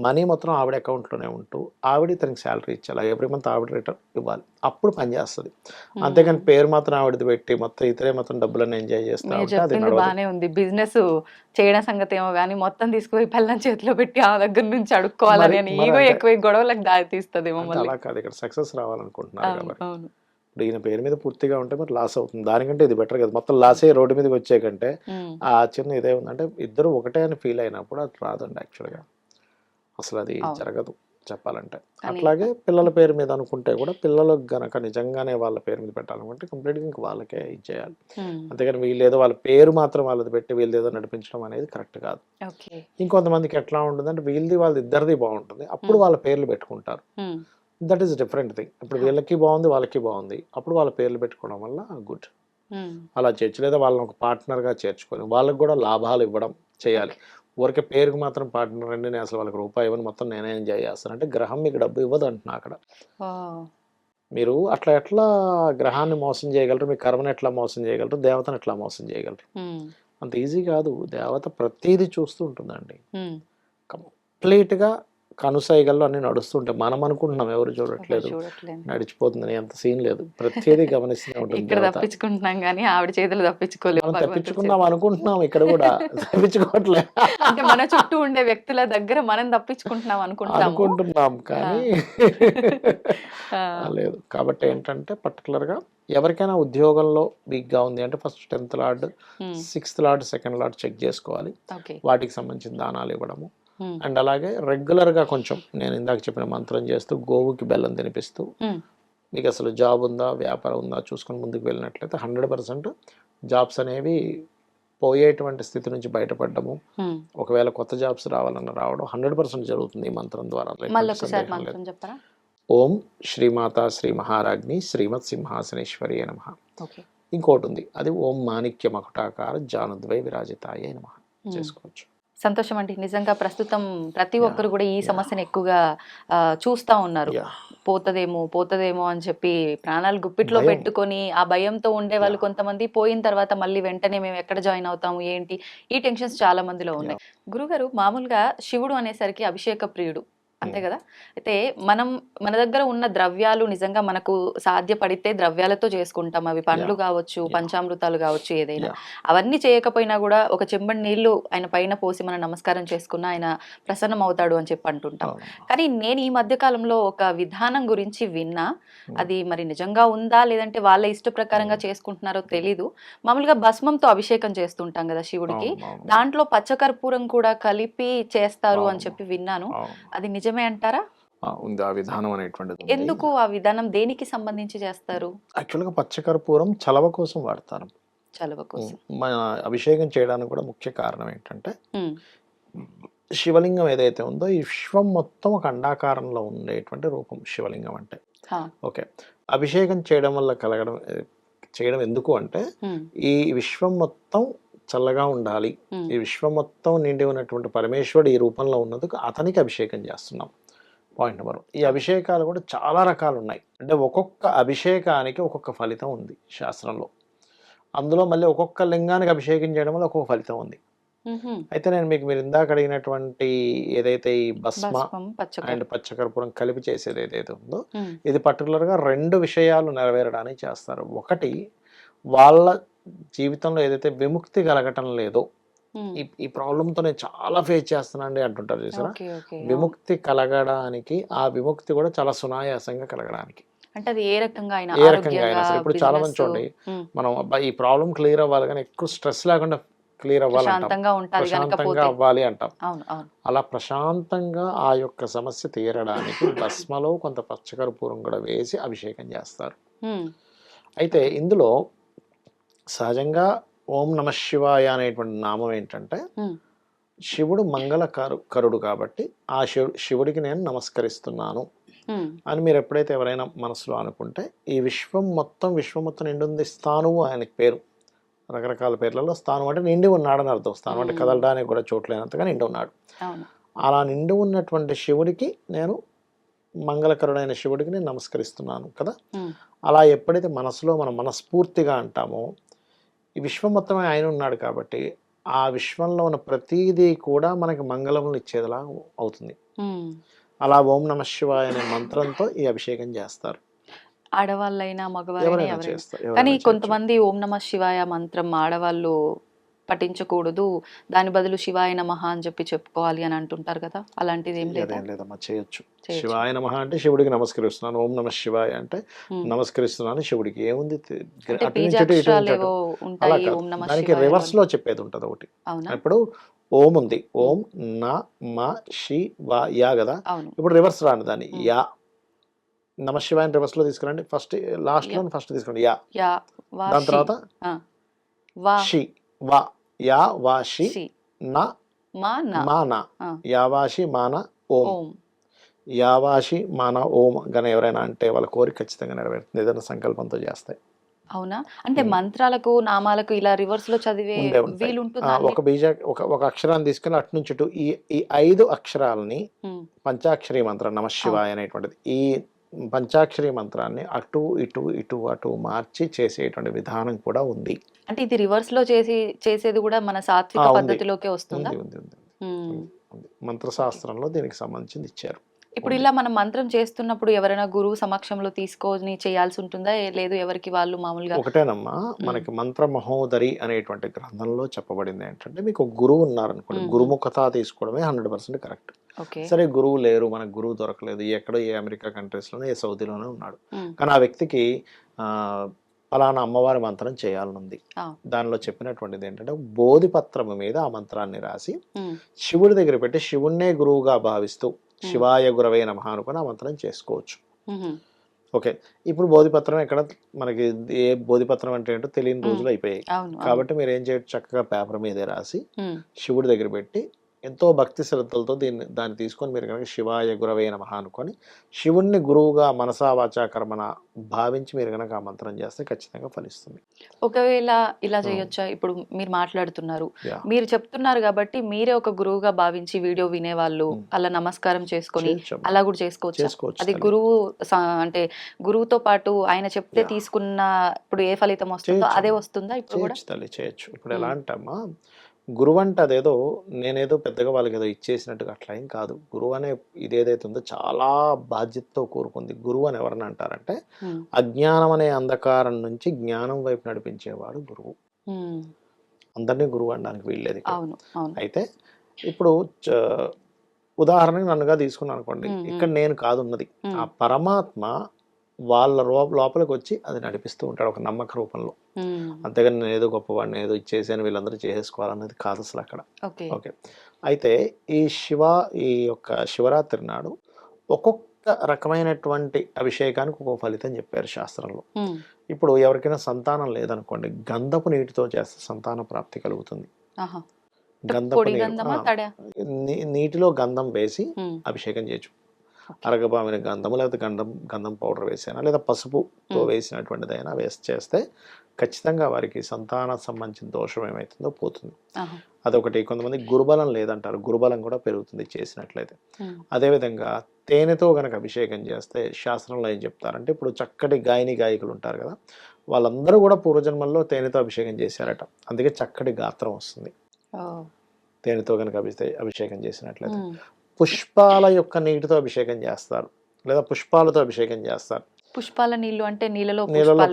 మనీ మొత్తం ఆవిడ అకౌంట్లోనే ఉంటూ ఆవిడ తనకి శాలరీ ఇచ్చేలా ఎవ్రీ మంత్ ఆవిడ రిటర్న్ ఇవ్వాలి. అప్పుడు పని చేస్తుంది. అంతేకాని పేరు మాత్రం ఆవిడది పెట్టి మొత్తం ఇతరే మొత్తం డబ్బులన్నీ ఎంజాయ్ చేస్తా ఉంటే అది బానే ఉంది. బిజినెస్ చేయడం సంగతి ఏమో గానీ మొత్తం తీసుకుపోయి పిల్లని చేతిలో పెట్టి ఆ దగ్గర నుంచి అడుక్కోవాలని ఈగో ఎక్కువ గొడవలకు దారి తీస్తుంది. అలా కాదు, ఇక్కడ సక్సెస్ రావాలనుకుంటున్నారు కాబట్టి ఇప్పుడు ఈయన పేరు మీద పూర్తిగా ఉంటే మరి లాస్ అవుతుంది. దానికంటే ఇది బెటర్ కదా. మొత్తం లాస్ అయ్యి రోడ్డు మీదకి వచ్చే కంటే ఆ చిన్న ఇదే ఉందంటే ఇద్దరు ఒకటే అని ఫీల్ అయినప్పుడు అది రాదండి. యాక్చువల్గా అసలు అది జరగదు చెప్పాలంటే. అట్లాగే పిల్లల పేరు మీద అనుకుంటే కూడా పిల్లలకు గనక నిజంగానే వాళ్ళ పేరు మీద పెట్టాలనుకుంటే కంప్లీట్గా ఇంక వాళ్ళకే ఇచ్చేయాలి. అంతేగాని వీళ్ళేదో వాళ్ళ పేరు మాత్రం వాళ్ళది పెట్టి వీళ్ళేదో నడిపించడం అనేది కరెక్ట్ కాదు. ఇంకొంతమందికి ఎట్లా ఉంటుందంటే వీళ్ళది వాళ్ళది ఇద్దరిది బాగుంటుంది, అప్పుడు వాళ్ళ పేర్లు పెట్టుకుంటారు. That is different thing. ఇప్పుడు వీళ్ళకి బాగుంది వాళ్ళకి బాగుంది, అప్పుడు వాళ్ళ పేర్లు పెట్టుకోవడం వల్ల గుడ్. అలా చేయొచ్చు. లేదా వాళ్ళని ఒక పార్ట్నర్గా చేర్చుకొని వాళ్ళకి కూడా లాభాలు ఇవ్వడం చేయాలి. ఊరికే పేరుకు మాత్రం పార్ట్నర్ అండి నేను అసలు వాళ్ళకి రూపాయి ఇవ్వను మొత్తం నేనే ఎంజాయ్ చేస్తాను అంటే గ్రహం మీకు డబ్బు ఇవ్వదు అంటున్నా. అక్కడ మీరు అట్లా ఎట్లా గ్రహాన్ని మోసం చేయగలరు, మీ కర్మను ఎట్లా మోసం చేయగలరు, దేవతను ఎట్లా మోసం చేయగలరు? అంత ఈజీ కాదు. దేవత ప్రతిదీ చూస్తూ ఉంటుందండి. కంప్లీట్గా కనుసైగల్లో అన్ని నడుస్తుంటాయి. మనం అనుకుంటున్నాం ఎవరు చూడట్లేదు, నడిచిపోతుంది, అంత సీన్ లేదు. ప్రతిదీ గమనిస్తూనే ఉంటుంది. తప్పించుకుంటున్నాం కానీ ఆవిడ చేతులు తప్పించుకోలేము. తప్పించుకుందాం అనుకుంటున్నాం, ఇక్కడ కూడా తప్పించుకోవట్లేదు. అంటే మన చుట్టూ ఉండే వ్యక్తుల దగ్గర మనం తప్పించుకుంటున్నాం అనుకుంటున్నాం కానీ లేదు. కాబట్టి ఏంటంటే పర్టికులర్గా ఎవరికైనా ఉద్యోగంలో వీక్గా ఉంది అంటే first 10th lord, 6th lord, 2nd lord check చేసుకోవాలి. వాటికి సంబంధించిన దానాలు ఇవ్వడము. అండ్ అలాగే రెగ్యులర్గా కొంచెం నేను ఇందాక చెప్పిన మంత్రం చేస్తూ గోవుకి బెల్లం తినిపిస్తూ మీకు అసలు జాబ్ ఉందా వ్యాపారం ఉందా చూసుకొని ముందుకు వెళ్ళినట్లయితే 100% జాబ్స్ అనేవి పోయేటువంటి స్థితి నుంచి బయటపడము. ఒకవేళ కొత్త జాబ్స్ రావాలన్న రావడం 100% జరుగుతుంది ఈ మంత్రం ద్వారా. ఓం శ్రీమాతా శ్రీ మహారాజ్ని శ్రీమత్ సింహాసనేశ్వరి నమః. ఇంకోటి ఉంది, అది ఓం మాణిక్య మకుటాకార జానుద్వై విరాజితాయ నమః చేసుకోవచ్చు. సంతోషం అండి. నిజంగా ప్రస్తుతం ప్రతి ఒక్కరు కూడా ఈ సమస్యను ఎక్కువగా చూస్తా ఉన్నారు. పోతదేమో అని చెప్పి ప్రాణాలు గుప్పిట్లో పెట్టుకొని ఆ భయంతో ఉండే వాళ్ళు కొంతమంది, పోయిన తర్వాత మళ్ళీ వెంటనే మేము ఎక్కడ జాయిన్ అవుతాము ఏంటి, ఈ టెన్షన్స్ చాలా మందిలో ఉన్నాయి. గురుగారు, మామూలుగా శివుడు అనేసరికి అభిషేక ప్రియుడు అంతే కదా. అయితే మన దగ్గర ఉన్న ద్రవ్యాలు నిజంగా మనకు సాధ్యపడితే ద్రవ్యాలతో చేసుకుంటాం. అవి పండ్లు కావచ్చు, పంచామృతాలు కావచ్చు, ఏదైనా. అవన్నీ చేయకపోయినా కూడా ఒక చెంబడి నీళ్లు ఆయన పైన పోసి మనం నమస్కారం చేసుకున్న ఆయన ప్రసన్నం అవుతాడు అని చెప్పి అంటుంటాం. కానీ నేను ఈ మధ్య కాలంలో ఒక విధానం గురించి విన్నా, అది మరి నిజంగా ఉందా లేదంటే వాళ్ళ ఇష్ట ప్రకారంగా చేసుకుంటున్నారో తెలీదు. మామూలుగా భస్మంతో అభిషేకం చేస్తుంటాం కదా శివుడికి, దాంట్లో పచ్చకర్పూరం కూడా కలిపి చేస్తారు అని చెప్పి విన్నాను. అది నిజమే అంటారా? ఉంది ఆ విధానం అనేటువంటిది. ఎందుకు ఆ విధానం దేనికి సంబంధించి చేస్తారు? యాక్చువల్గా పచ్చకర్పూరం చలవ కోసం వాడతారు. చలవ కోసం. మన అభిషేకం చేయడానికి కూడా ముఖ్య కారణం ఏంటంటే శివలింగం ఏదైతే ఉందో ఈ విశ్వం మొత్తం ఒక అండాకారంలో ఉండేటువంటి రూపం శివలింగం అంటే. ఓకే, అభిషేకం చేయడం వల్ల చేయడం ఎందుకు అంటే ఈ విశ్వం మొత్తం చల్లగా ఉండాలి, ఈ విశ్వం మొత్తం నిండి ఉన్నటువంటి పరమేశ్వరుడు ఈ రూపంలో ఉన్నందుకు అతనికి అభిషేకం చేస్తున్నాం. Point number 1. ఈ అభిషేకాలు కూడా చాలా రకాలు ఉన్నాయి. అంటే ఒక్కొక్క అభిషేకానికి ఒక్కొక్క ఫలితం ఉంది శాస్త్రంలో. అందులో మళ్ళీ ఒక్కొక్క లింగానికి అభిషేకం చేయడం వల్ల ఒక్కొక్క ఫలితం ఉంది. అయితే నేను మీరు ఇందాక అడిగినటువంటి ఏదైతే ఈ భస్మ అండ్ పచ్చకర్పూరం కలిపి చేసేది ఏదైతే ఉందో ఇది పర్టికులర్గా 2 విషయాలు నెరవేరడానికి చేస్తారు. ఒకటి, వాళ్ళ జీవితంలో ఏదైతే విముక్తి కలగటం లేదో, ఈ ప్రాబ్లంతో నేను చాలా ఫేస్ చేస్తున్నానండి అంటుంటారు చూసారా, విముక్తి కలగడానికి ఆ విముక్తి కూడా చాలా సునాయాసంగా కలగడానికి. అంటే అది ఏ రకంగా అయినా ఇప్పుడు చాలా మంది చూడండి, మనం ఈ ప్రాబ్లం క్లియర్ అవ్వాలి కానీ ఎక్కువ స్ట్రెస్ లేకుండా క్లియర్ అవ్వాలంటాం, ప్రశాంతంగా అవ్వాలి అంటాం. అలా ప్రశాంతంగా ఆ యొక్క సమస్య తీరడానికి భస్మలో కొంత పచ్చకర్పూరం కూడా వేసి అభిషేకం చేస్తారు. అయితే ఇందులో సహజంగా ఓం నమ శివాయ అనేటువంటి నామం ఏంటంటే శివుడు కరుడు కాబట్టి ఆ శివుడికి నేను నమస్కరిస్తున్నాను అని మీరు ఎప్పుడైతే ఎవరైనా మనసులో అనుకుంటే ఈ విశ్వం మొత్తం నిండుంది స్థానువు ఆయనకి పేరు. రకరకాల పేర్లలో స్థానం అంటే నిండి ఉన్నాడని అర్థం. స్థానం అంటే కదలడానికి కూడా చోట్లేనంతగా నిండి ఉన్నాడు. అలా నిండి ఉన్నటువంటి శివుడికి నేను మంగళకరుడైన శివుడికి నేను నమస్కరిస్తున్నాను కదా. అలా ఎప్పుడైతే మనసులో మనం మనస్ఫూర్తిగా అంటామో ఈ విశ్వం మొత్తమే ఆయన ఉన్నాడు కాబట్టి ఆ విశ్వంలో ఉన్న ప్రతిదీ కూడా మనకి మంగళములు ఇచ్చేదిలా అవుతుంది. అలా ఓం నమ శివాయ అనే మంత్రంతో ఈ అభిషేకం చేస్తారు. ఆడవాళ్ళైనా మగవాళ్ళైనా ఎవరైనా ఎవరైనా. చేస్తారు, కానీ ఎవరైనా చేయొచ్చు. కొంతమంది ఓం నమ శివాయ మంత్రం ఆడవాళ్ళు పఠించకూడదు, దాని బదులు శివాయ నమః అని చెప్పుకోవాలి అని అంటుంటారు కదా, అలాంటిది ఏం లేదా? అదేం లేదమ్మా, చేయొచ్చు. శివాయ నమః అంటే శివుడికి నమస్కరిస్తున్నాను, ఓం నమ శివాయ అంటే నమస్కరిస్తున్నాను శివుడికి. ఏముంది అంటే అటు నుంచి ఇటు, ఇటు బీజాక్షరాలు నుంచి ఏవో అటు. అలా ఉంటాయి కాదు, ఓం నమ దానికి శివాయ రివర్స్ లో చెప్పేది ఉంటుంది ఒకటి. అవునా? ఇప్పుడు ఓం ఉంది, ఓం న మ శి వా యా కదా. అవును. ఇప్పుడు రివర్స్ రాను దాన్ని, యా నమ శివాయ రివర్స్ లో తీసుకురండి. ఫస్ట్ లాస్ట్ లో ఫస్ట్ తీసుకోండి యా, యా వా దాని షి. తర్వాత వా షి వా, యా వా షి షి నా మా నా మాన, ఆ. యావాషి మాన ఓం. ఓం. యావాషి మాన ఓం గన ఎవరైనా అంటే వాళ్ళ కోరిక ఖచ్చితంగా నెరవేరుతుంది, ఏదైనా సంకల్పంతో చేస్తాయి. అవునా? అంటే మంత్రాలకు నామాలకు ఇలా రివర్స్ లో చదివే ఉంటాయి. వీలుంటుందా? ఒక అక్షరాన్ని తీసుకుని అటు నుంచి ఇటు ఈ 5 అక్షరాలని పంచాక్షరి మంత్రం నమ శివాయ అనేటువంటిది, ఈ పంచాక్షరి మంత్రాన్ని అటు అటు మార్చి చేసేటువంటి విధానం కూడా ఉంది. అంటే ఇది రివర్స్ లో చేసేది కూడా మన సాత్విక ఉంది. పద్ధతిలోకే వస్తుందా? ఉంది. మంత్రశాస్త్రంలో దీనికి సంబంధించింది ఇచ్చారు. ఇప్పుడు ఇలా మనం మంత్రం చేస్తున్నప్పుడు ఎవరైనా గురువు సమక్షంలో తీసుకొని చేయాల్సి ఉంటుందా? లేదు ఎవరికి వాళ్ళు మామూలుగా? ఒకటేనమ్మా, మనకి మంత్ర మహోదరి అనేటువంటి గ్రంథంలో చెప్పబడింది ఏంటంటే, మీకు గురువు ఉన్నారనుకోండి, గురుముఖత తీసుకోవడమే 100% కరెక్ట్. సరే గురువు లేరు, మనకు గురువు దొరకలేదు, ఎక్కడో ఏ అమెరికా కంట్రీస్ లోనే ఏ సౌదీలోనే ఉన్నాడు, కానీ ఆ వ్యక్తికి ఫలానా అమ్మవారి మంత్రం చేయాలనుంది. దానిలో చెప్పినటువంటిది ఏంటంటే, బోధిపత్రము మీద ఆ మంత్రాన్ని రాసి శివుడి దగ్గర పెట్టి శివుణ్ణే గురువుగా భావిస్తూ శివాయ గురవే నమః అనుకుని ఆ మంత్రం చేసుకోవచ్చు. ఓకే, ఇప్పుడు బోధిపత్రం ఎక్కడ మనకి, ఏ బోధిపత్రం అంటే ఏంటో తెలియని రోజులు అయిపోయాయి. కాబట్టి మీరు ఏం చేయొచ్చు, చక్కగా పేపర్ మీదే రాసి శివుడి దగ్గర పెట్టి ఎంతో భక్తి శ్రద్ధలతో దాన్ని తీసుకొని మీరు కనుక శివాయ గురవే నమః అనుకొని శివుణ్ణి గురువుగా మనసా వాచా కర్మన భావించి మీరు కనుక ఆ మంత్రం చేస్తే ఖచ్చితంగా ఫలిస్తుంది. ఒకవేళ ఇలా చేయొచ్చా? ఇప్పుడు మీరు మాట్లాడుతున్నారు, మీరు చెప్తున్నారు కాబట్టి మీరే ఒక గురువుగా భావించి వీడియో వినేవాళ్ళు అలా నమస్కారం చేసుకొని అలా కూడా చేసుకోవచ్చు. అది గురువు అంటే గురువుతో పాటు ఆయన చెప్తే తీసుకున్న ఇప్పుడు ఏ ఫలితం వస్తుందో అదే వస్తుందా? ఇప్పుడు కూడా చేయొచ్చు. ఇప్పుడు ఎలా అంటమ్మా, గురువు అంటే అదేదో నేనేదో పెద్దగా వాళ్ళకి ఏదో ఇచ్చేసినట్టుగా అట్లా ఏం కాదు. గురువు అనే ఇదేదైతే ఉందో చాలా బాధ్యతతో కూరుకుంది. గురువు అని ఎవరన్నా అంటారంటే, అజ్ఞానం అనే అంధకారం నుంచి జ్ఞానం వైపు నడిపించేవాడు గురువు. అందరినీ గురువు అనడానికి వీల్లేదు. అయితే ఇప్పుడు ఉదాహరణకి నన్నుగా తీసుకున్నాను అనుకోండి, ఇక్కడ నేను కాదు ఉన్నది, ఆ పరమాత్మ వాళ్ళ లోపలికి వచ్చి అది నడిపిస్తూ ఉంటాడు ఒక నమ్మక రూపంలో. అంతేగాని నేను ఏదో గొప్పవాడిని ఏదో ఇచ్చేసాను వీళ్ళందరూ చేసేసుకోవాలన్నది కాదు అసలు అక్కడ. ఓకే, అయితే ఈ యొక్క శివరాత్రి నాడు ఒక్కొక్క రకమైనటువంటి అభిషేకానికి ఒక్కొక్క ఫలితం చెప్పారు శాస్త్రంలో. ఇప్పుడు ఎవరికైనా సంతానం లేదనుకోండి, గంధపు నీటితో చేస్తే సంతాన ప్రాప్తి కలుగుతుంది. గంధపు నీటిలో గంధం వేసి అభిషేకం చేయొచ్చు. అరగబామిన గంధము లేకపోతే గంధం పౌడర్ వేసినా లేదా పసుపుతో వేసినటువంటిదైనా చేస్తే ఖచ్చితంగా వారికి సంతాన సంబంధించిన దోషం ఏమైతుందో పోతుంది. అదొకటి. కొంతమంది గురుబలం లేదంటారు, గురుబలం కూడా పెరుగుతుంది చేసినట్లయితే. అదేవిధంగా తేనెతో గనక అభిషేకం చేస్తే శాస్త్రంలో ఏం చెప్తారంటే, ఇప్పుడు చక్కటి గాయకులు ఉంటారు కదా, వాళ్ళందరూ కూడా పూర్వజన్మల్లో తేనెతో అభిషేకం చేశారట, అందుకే చక్కటి గాత్రం వస్తుంది తేనెతో గనక అభిషేకం చేసినట్లయితే. పుష్పాల యొక్క నీటితో అభిషేకం చేస్తారు లేదా పుష్పాలతో అభిషేకం చేస్తారు. పుష్పాల నీళ్లు అంటే నీళ్ళలో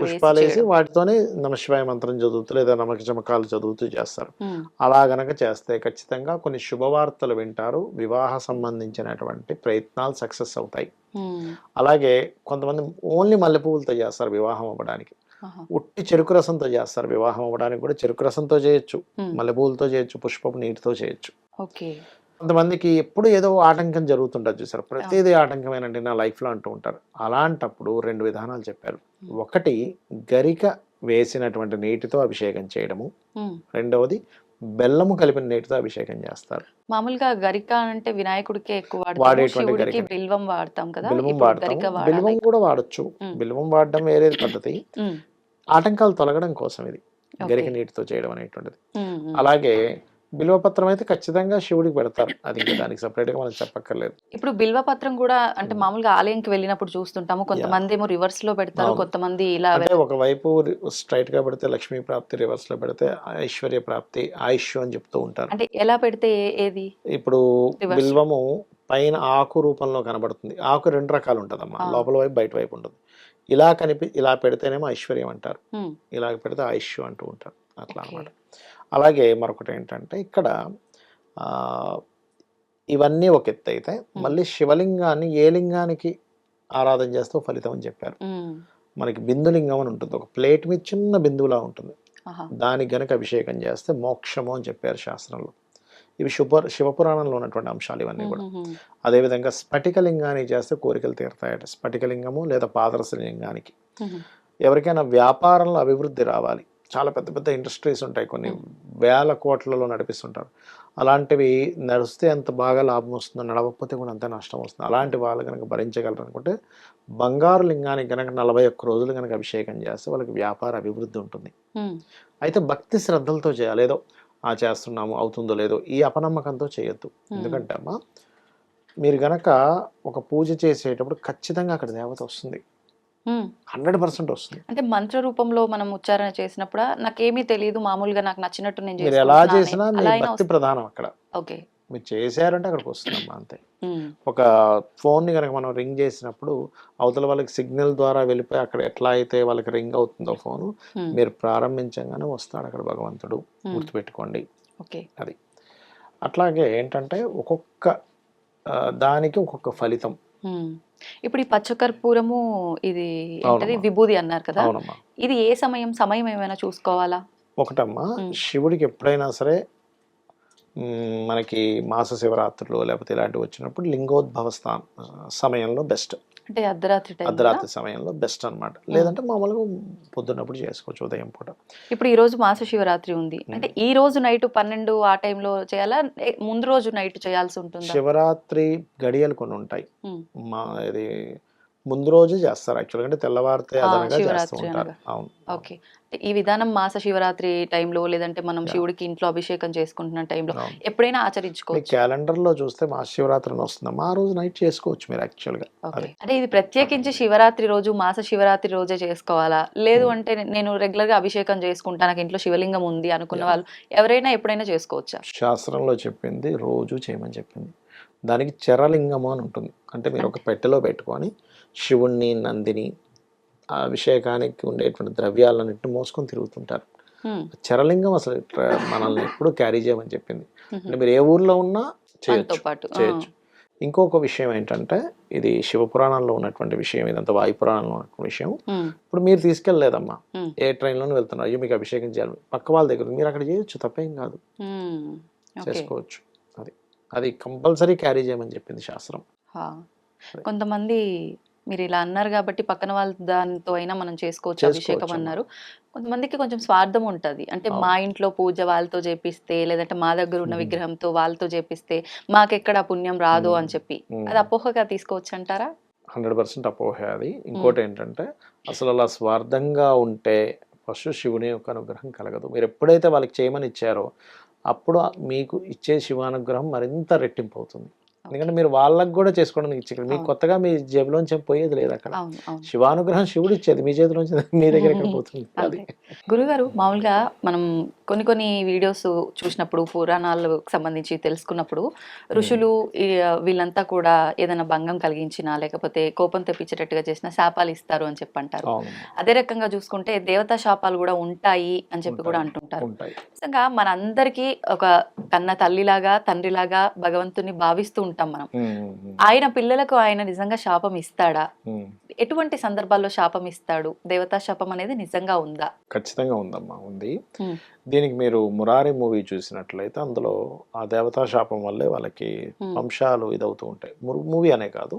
పుష్పాలు వేసి వాటితోనే నమశివాయ మంత్రం చదువుతూ లేదా నమక చమకాలు చదువుతూ చేస్తారు. అలా గనక చేస్తే ఖచ్చితంగా కొన్ని శుభవార్తలు వింటారు, వివాహ సంబంధించినటువంటి ప్రయత్నాలు సక్సెస్ అవుతాయి. అలాగే కొంతమంది ఓన్లీ మల్లెపువ్వులతో చేస్తారు వివాహం అవ్వడానికి, ఉట్టి చెరుకు రసంతో చేస్తారు వివాహం అవ్వడానికి కూడా. చెరుకు రసంతో చేయొచ్చు, మల్లెపువ్వులతో చేయొచ్చు, పుష్పపు నీటితో చేయొచ్చు. కొంతమందికి ఎప్పుడు ఏదో ఆటంకం జరుగుతుంటుంది చూసారు, ప్రతిదీ ఆటంకమేనండి నా లైఫ్లో అంటూ ఉంటారు. అలాంటప్పుడు 2 విధానాలు చెప్పారు. ఒకటి గరిక వేసినటువంటి నీటితో అభిషేకం చేయడము, రెండవది బెల్లము కలిపిన నీటితో అభిషేకం చేస్తారు. మామూలుగా గరిక అంటే వినాయకుడికే ఎక్కువ వాడతాము, వాడేటువంటి శివుడికి గరిక. బిల్వం వాడతాం కదా, బిల్వం ఇప్పుడు వాడతాము, గరిక బిల్వం వాడాలి. కూడా వాడచ్చు. బిల్వం వాడడం వేరే పద్ధతి, ఉమ్, ఆటంకాలు తొలగడం కోసం ఇది గరిక నీటితో చేయడం అనేటువంటిది. అలాగే బిల్వపత్రం అయితే ఖచ్చితంగా శివుడికి పెడతారు, అది ఇంకా దానికి separate గా మనం చెప్పక్కర్లేదు. ఇప్పుడు బిల్వపత్రం కూడా అంటే మామూలుగా ఆలయంకి వెళ్ళినప్పుడు చూస్తుంటాము, కొంతమంది ఏమో రివర్స్ లో పెడతారు, అవును. కొంతమంది ఇలా అంటే ఒకవైపు స్ట్రైట్ గా పెడితే లక్ష్మీ ప్రాప్తి, రివర్స్ లో పెడితే ఐశ్వర్య ప్రాప్తి, ఆయుష్ అని చెప్తూ ఉంటారు. అంటే ఎలా పెడితే ఏది ఇప్పుడు Reverse. బిల్వము పైన ఆకు రూపంలో కనబడుతుంది, ఆకు రెండు రకాలు ఉంటదమ్మా, లోపల వైపు బయట వైపు ఉంటుంది. ఇలా పెడితేనేమో ఐశ్వర్యం అంటారు, ఉమ్, ఇలా పెడితే ఆయుష్ అంటూ ఉంటారు, అట్లా అన్నమాట. అలాగే మరొకటి ఏంటంటే ఇక్కడ ఆ, ఇవన్నీ ఒక ఎత్తు అయితే మళ్ళీ శివలింగాన్ని ఏ లింగానికి ఆరాధన చేస్తూ ఫలితం అని చెప్పారు. ఉమ్, మనకి బిందులింగం అని ఉంటుంది, ఒక ప్లేట్ మీద చిన్న బిందువులా ఉంటుంది, ఆహా, దానికి గనక అభిషేకం చేస్తే మోక్షము అని చెప్పారు శాస్త్రంలో. ఇవి శివపురాణంలో ఉన్నటువంటి అంశాలు ఇవన్నీ కూడా. ఉమ్, అదేవిధంగా స్ఫటికలింగాన్ని చేస్తే కోరికలు తీరుతాయట, స్ఫటికలింగము లేదా పాదరస లింగానికి. ఉమ్, ఎవరికైనా వ్యాపారంలో అభివృద్ధి రావాలి, చాలా పెద్ద పెద్ద ఇండస్ట్రీస్ ఉంటాయి, కొన్ని వేల కోట్లలో నడిపిస్తుంటారు, అలాంటివి నడిస్తే ఎంత బాగా లాభం వస్తుందో, నడవకపోతే కూడా అంత నష్టం వస్తుంది. అలాంటి వాళ్ళు కనుక భరించగలరు అనుకుంటే బంగారు లింగానికి కనుక 41 రోజులు కనుక అభిషేకం చేస్తే వాళ్ళకి వ్యాపార అభివృద్ధి ఉంటుంది. ఉమ్, అయితే భక్తి శ్రద్ధలతో చేయాలి, ఏదో చేస్తున్నాము అవుతుందో లేదో ఈ అపనమ్మకంతో చేయొద్దు. ఎందుకంటే అమ్మా, మీరు గనక ఒక పూజ చేసేటప్పుడు ఖచ్చితంగా అక్కడ దేవత వస్తుంది, ఉమ్. 100% వస్తుంది. అంటే మంత్ర రూపంలో మనం ఉచ్చారణ చేసినప్పుడు నాకేమీ తెలియదు, మామూలుగా నాకు నచ్చినట్టు నేను మీరు ఎలా చేసుకుంటున్నాను చేసినా మీ అలా అయినా భక్తి ప్రధానం అక్కడ. ఓకే. మీరు చేశారంటే అక్కడికి వస్తుందమ్మా, అంతే. ఉమ్, ఒక ఫోన్ని కనుక మనం రింగ్ చేసినప్పుడు అవతల వాళ్ళకి సిగ్నల్ ద్వారా వెళ్ళిపోయి అక్కడ ఎట్లా అయితే వాళ్ళకి రింగ్ అవుతుందో ఫోను, ఉమ్, మీరు ప్రారంభించగానే వస్తాడు అక్కడ భగవంతుడు, గుర్తుపెట్టుకోండి ఓకే. అది. అట్లాగే ఏంటంటే ఒక్కొక్క దానికి ఒక్కొక్క ఫలితం. ఉమ్. ఇప్పుడు ఈ పచ్చకర్పూరము ఇది ఏంటది అవునమ్మా. విభూది అన్నారు కదా, అవునమ్మా. ఇది ఏ సమయం ఏమైనా చూసుకోవాలా? ఒకటమ్మా, శివుడికి ఎప్పుడైనా సరే మనకి మాస శివరాత్రులు లేకపోతే ఇలాంటివి వచ్చినప్పుడు లింగోద్భవ సమయంలో బెస్ట్, అంటే అర్ధరాత్రి టైం అర్ధరాత్రి సమయంలో బెస్ట్ అన్నమాట. లేదంటే మామూలుగా పొద్దున్నప్పుడు చేసుకోవచ్చు, ఉదయం పూట. ఇప్పుడు ఈ రోజు మాస శివరాత్రి ఉంది అంటే ఈ రోజు నైట్ 12 ఆ టైంలో చేయాలా, ముందు రోజు నైట్ చేయాల్సి ఉంటుందా? శివరాత్రి గడియలు కొన్ని ఉంటాయి, ఉమ్, మా ఇది ముందు రోజు చేస్తారు యాక్చువల్గా, అంటే తెల్లవారితే అదనగా చేస్తూ శివరాత్రి ఉంటారు. అనగా. అవును. ఓకే. ఈ విధానం మాస శివరాత్రి టైంలో లేదంటే మనం శివుడికి ఇంట్లో అభిషేకం చేసుకుంటున్న టైంలో అవును. ఎప్పుడైనా మీ ఆచరించుకోవచ్చు. క్యాలెండర్లో చూస్తే మహాశివరాత్రి అని వస్తుందమ్మా, ఆ రోజు నైట్ చేసుకోవచ్చు మీరు యాక్చువల్గా. ఓకే. అంటే ఇది ప్రత్యేకించి శివరాత్రి రోజు మాస శివరాత్రి రోజే చేసుకోవాలా, లేదు అంటే నేను రెగ్యులర్ గా అభిషేకం చేసుకుంటా నాకు ఇంట్లో శివలింగం ఉంది అనుకున్న వాళ్ళు ఎవరైనా ఎప్పుడైనా చేసుకోవచ్చా? శాస్త్రంలో చెప్పింది రోజు చేయమని చెప్పింది. దానికి చరలింగము అని ఉంటుంది, అంటే మీరు ఒక పెట్టెలో పెట్టుకొని శివుణ్ణి, నందిని, ఆ అభిషేకానికి ఉండేటువంటి ద్రవ్యాలన్నింటిని మోసుకొని తిరుగుతుంటారు. ఉమ్, చరలింగం అసలు మనల్ని ఎప్పుడు క్యారీ చేయమని చెప్పింది. అంటే మీరు ఏ ఊర్లో ఉన్నా దాంతో చేయొచ్చు, పాటు చేయొచ్చు. ఇంకొక విషయం ఏంటంటే, ఇది శివపురాణంలో ఉన్నటువంటి విషయం, ఇదంతా వాయుపురాణంలో ఉన్నటువంటి విషయం. ఉమ్, ఇప్పుడు మీరు తీసుకెళ్ళలేదమ్మా, ఉమ్, ఏ ట్రైన్లోనే వెళ్తున్నారు, అయ్యో మీకు అభిషేకం చేయాలి, పక్క వాళ్ళ దగ్గర మీరు అక్కడ చేయొచ్చు, తప్పేం కాదు, ఉమ్, ఓకే. చేసుకోవచ్చు. అది అది కంపల్సరీ క్యారీ చేయమని చెప్పింది శాస్త్రం. హా. కొంతమంది మీరు ఇలా అన్నారు కాబట్టి పక్కన వాళ్ళ దాంతో అయినా మనం చేసుకోవచ్చు అభిషేకం చేసుకోవచ్చమ్మా. అన్నారు. కొంతమందికి కొంచెం స్వార్థం ఉంటది. అంటే మా ఇంట్లో పూజ వాళ్ళతో చేపిస్తే లేదంటే మా దగ్గర ఉన్న విగ్రహంతో వాళ్ళతో చేపిస్తే మాకెక్కడ పుణ్యం రాదు అని చెప్పి అది అపోహగా తీసుకోవచ్చు అంటారా? 100% అపోహ అది. ఇంకోటి ఏంటంటే, అసలు అలా స్వార్థంగా ఉంటే ఫస్ట్ శివుని యొక్క అనుగ్రహం కలగదు. మీరు ఎప్పుడైతే వాళ్ళకి చేయమని ఇచ్చారో అప్పుడు మీకు ఇచ్చే శివానుగ్రహం మరింత రెట్టింపు అవుతుంది. ఎందుకంటే మీరు వాళ్ళకి కూడా చేసుకోవడానికి ఇచ్చారు, మీకు కొత్తగా మీ జేబులోంచి పోయేది లేదు అక్కడ. అవును, అవును. శివానుగ్రహం శివుడు ఇచ్చేది, మీ చేతిలోంచి మీ దగ్గర ఎక్కడ పోతుంది. అది గురుగారు, మామూలుగా మనం కొన్ని వీడియోస్ చూసినప్పుడు పురాణాలకు సంబంధించి తెలుసుకున్నప్పుడు ఋషులు వీళ్ళంతా కూడా ఏదైనా భంగం కలిగించినా లేకపోతే కోపం తెప్పించేటట్టుగా చేసిన శాపాలు ఇస్తారు అని చెప్పి అంటారు. అవును, అదే రకంగా చూసుకుంటే దేవతా శాపాలు కూడా ఉంటాయి అని చెప్పి కూడా అంటుంటారు. ఉంటాయి. నిజంగా మనందరికీ ఒక కన్న తల్లిలాగా తండ్రిలాగా భగవంతుని భావిస్తూ ఉంటాం మనం. ఆయన పిల్లలకు ఆయన నిజంగా శాపం ఇస్తాడా? ఎటువంటి సందర్భాల్లో శాపం ఇస్తాడు? దేవతా శాపం అనేది నిజంగా ఉందా? ఖచ్చితంగా ఉందమ్మా, ఉంది. దీనికి మీరు మురారి మూవీ చూసినట్లయితే అందులో ఆ దేవతా శాపం వల్లే వాళ్ళకి వంశాలు ఇదవుతూ ఉంటాయి. మూవీ అనే కాదు,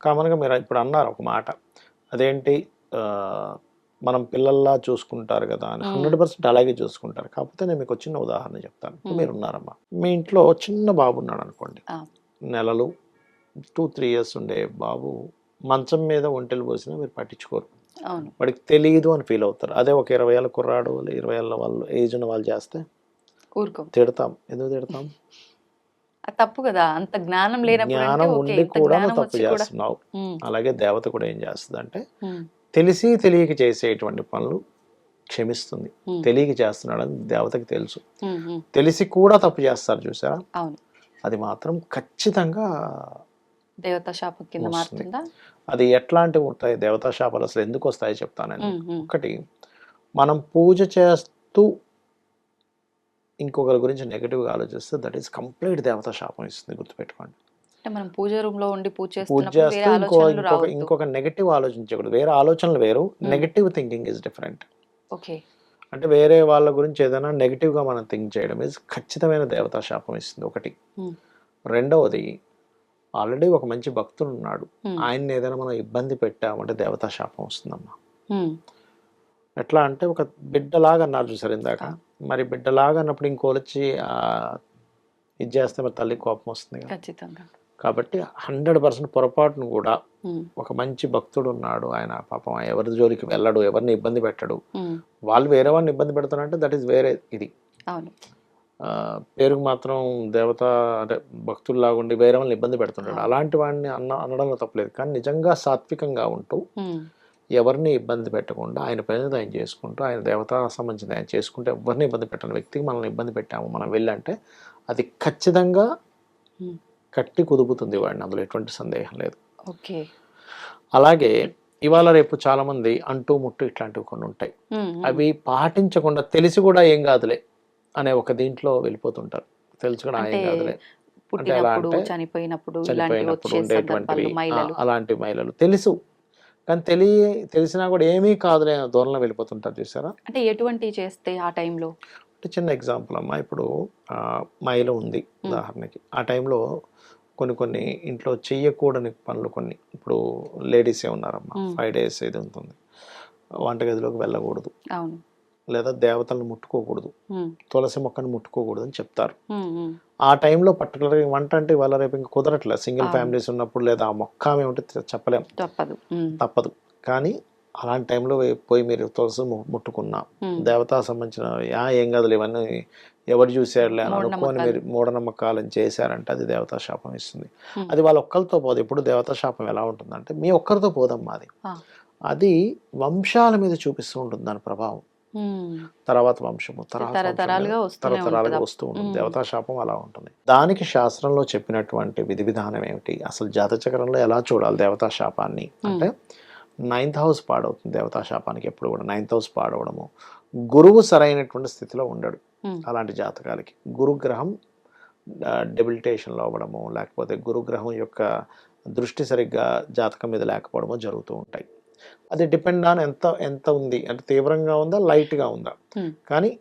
కామన్గా మీరు ఇప్పుడు అన్నారు ఒక మాట, అదేంటి మనం పిల్లల్లా చూసుకుంటారు కదా అని 100% అలాగే చూసుకుంటారు. కాకపోతే నేను మీకు చిన్న ఉదాహరణ చెప్తాను. ఇప్పుడు మీరు ఉన్నారమ్మా, మీ ఇంట్లో చిన్న బాబు ఉన్నాడు అనుకోండి, నెలలు 2-3 ఇయర్స్ ఉండే బాబు మంచం మీద ఒంటెలు పోసినా మీరు పట్టించుకోరు, వాడికి తెలియదు అని ఫీల్ అవుతారు. అదే ఒక 20 ఏళ్ళ కుర్రాడు 20 ఏళ్ళ వాళ్ళు ఏజ్ ఉన్న వాళ్ళు చేస్తే తిడతాం. ఎందుకు తిడతాం? తప్పు కదా, అంత జ్ఞానం లేనప్పుడు. జ్ఞానం ఉండి కూడా నువ్వు తప్పు చేస్తున్నావు. అలాగే దేవత కూడా ఏం చేస్తుంది అంటే తెలిసి తెలియక చేసేటువంటి పనులు క్షమిస్తుంది. తెలియక చేస్తున్నాడని దేవతకి తెలుసు. తెలిసి కూడా తప్పు చేస్తారు చూసారా, అది మాత్రం ఖచ్చితంగా దేవతా శాపం కింద మారుతుందా? అది ఎట్లాంటివి ఉంటాయి దేవతా శాపాలు, అసలు ఎందుకు వస్తాయో చెప్తాను. ఒకటి, మనం పూజ చేస్తూ ఇంకొకరి గురించి నెగటివ్గా ఆలోచిస్తే దట్ ఈస్ కంప్లీట్ దేవతా శాపం ఇస్తుంది, గుర్తుపెట్టుకోండి. మనం పూజ రూమ్ లో ఉండి పూజ చేస్తూ ఇంకొక నెగటివ్ ఆలోచించకూడదు. వేరే ఆలోచనలు వేరు, negative thinking is different. Okay, అంటే వేరే వాళ్ళ గురించి ఏదైనా నెగటివ్గా మనం థింక్ చేయడం ఇస్ ఖచ్చితమైన దేవతా శాపం ఇస్తుంది, ఒకటి. రెండవది, ఆల్రెడీ ఒక మంచి భక్తుడు ఉన్నాడు, ఆయన్ని ఏదైనా మనం ఇబ్బంది పెట్టామంటే దేవతా శాపం వస్తుందమ్మా. ఎట్లా అంటే ఒక బిడ్డలాగా అన్నారు చూసారు ఇందాక, మరి బిడ్డలాగా అన్నప్పుడు ఇంకోళ్ళు వచ్చి ఇది చేస్తే మరి తల్లి కోపం వస్తుంది ఖచ్చితంగా. కాబట్టి 100% పొరపాటును కూడా ఒక మంచి భక్తుడు ఉన్నాడు, ఆయన పాపం ఎవరి జోలికి వెళ్ళడు, ఎవరిని ఇబ్బంది పెట్టడు, వాళ్ళు వేరే వాడిని ఇబ్బంది పెడతారంటే దట్ ఈస్ వేరే. ఇది పేరుకు మాత్రం దేవత అంటే భక్తుల్లాగా ఉండి వేరే వాళ్ళని ఇబ్బంది పెడుతుంటాడు, అలాంటి వాడిని అనడంలో తప్పలేదు. కానీ నిజంగా సాత్వికంగా ఉంటూ ఎవరిని ఇబ్బంది పెట్టకుండా ఆయన పని ఆయన చేసుకుంటూ ఆయన దేవతా సంబంధించింది ఆయన చేసుకుంటూ ఎవరిని ఇబ్బంది పెట్టని వ్యక్తికి మనల్ని ఇబ్బంది పెట్టాము మనం వెళ్ళంటే అది ఖచ్చితంగా కట్టి కుదుపుతుంది వాడిని, అందులో ఎటువంటి సందేహం లేదు. ఓకే, అలాగే ఇవాళ రేపు చాలా మంది అంటూ ముట్టు ఇట్లాంటివి కొన్ని ఉంటాయి, అవి పాటించకుండా తెలిసి కూడా ఏం కాదులే అనే ఒక దీంట్లో వెళ్ళిపోతుంటారు. తెలుసు కూడా ఏం కాదులే అంటే ఎలా అంటే చనిపోయినప్పుడు ఉండేటువంటివి అలాంటి మహిళలు తెలుసు కానీ తెలిసినా కూడా ఏమీ కాదులే దూరంలో వెళ్ళిపోతుంటారు చూసారా. అంటే ఎటువంటి చేస్తే ఆ టైంలో అంటే చిన్న ఎగ్జాంపుల్ అమ్మా, ఇప్పుడు మహిళ ఉంది ఉదాహరణకి, ఆ టైంలో కొన్ని ఇంట్లో చెయ్యకూడని పనులు కొన్ని, ఇప్పుడు లేడీసే ఉన్నారమ్మా, 5 days ఇది ఉంటుంది, వంటగదిలోకి వెళ్ళకూడదు, లేదా దేవతలను ముట్టుకోకూడదు, తులసి మొక్కను ముట్టుకోకూడదు అని చెప్తారు. ఆ టైంలో పర్టికులర్గా వంట అంటే ఇవాళ రేపు ఇంకా కుదరట్లేదు, సింగిల్ ఫ్యామిలీస్ ఉన్నప్పుడు, లేదా ఆ మొక్క ఏమిటి చెప్పలేం, తప్పదు. కానీ అలాంటి టైంలో పోయి మీరు తులసి ముట్టుకున్నా దేవతా సంబంధించిన ఏం కాదులే ఇవన్నీ ఎవరు చూసారులే అని అనుకోని మీరు మూఢనమ్మకాలను చేశారంటే అది దేవతా శాపం ఇస్తుంది. అది వాళ్ళ ఒక్కరితో పోదు. ఇప్పుడు దేవతా శాపం ఎలా ఉంటుందంటే మీ ఒక్కరితో పోదమ్మా, అది వంశాల మీద చూపిస్తూ ఉంటుంది దాని ప్రభావం, తర్వాత వంశము తరతరాలుగా వస్తూ ఉంటుంది. దేవతా శాపం అలా ఉంటుంది. దానికి శాస్త్రంలో చెప్పినటువంటి విధి విధానం ఏమిటి, అసలు జాతచక్రంలో ఎలా చూడాలి దేవతా శాపాన్ని అంటే 9th house పాడవుతుంది దేవతా శాపానికి. ఎప్పుడు కూడా 9th house పాడవడము, గురువు సరైనటువంటి స్థితిలో ఉండడు అలాంటి జాతకాలకి, గురుగ్రహం డెబిలిటేషన్లో అవ్వడము, లేకపోతే గురుగ్రహం యొక్క దృష్టి సరిగ్గా జాతకం మీద లేకపోవడమో జరుగుతూ ఉంటాయి. అది డిపెండ్ ఆన్ ఎంత ఉంది అంటే తీవ్రంగా ఉందా లైట్గా ఉందా. కానీ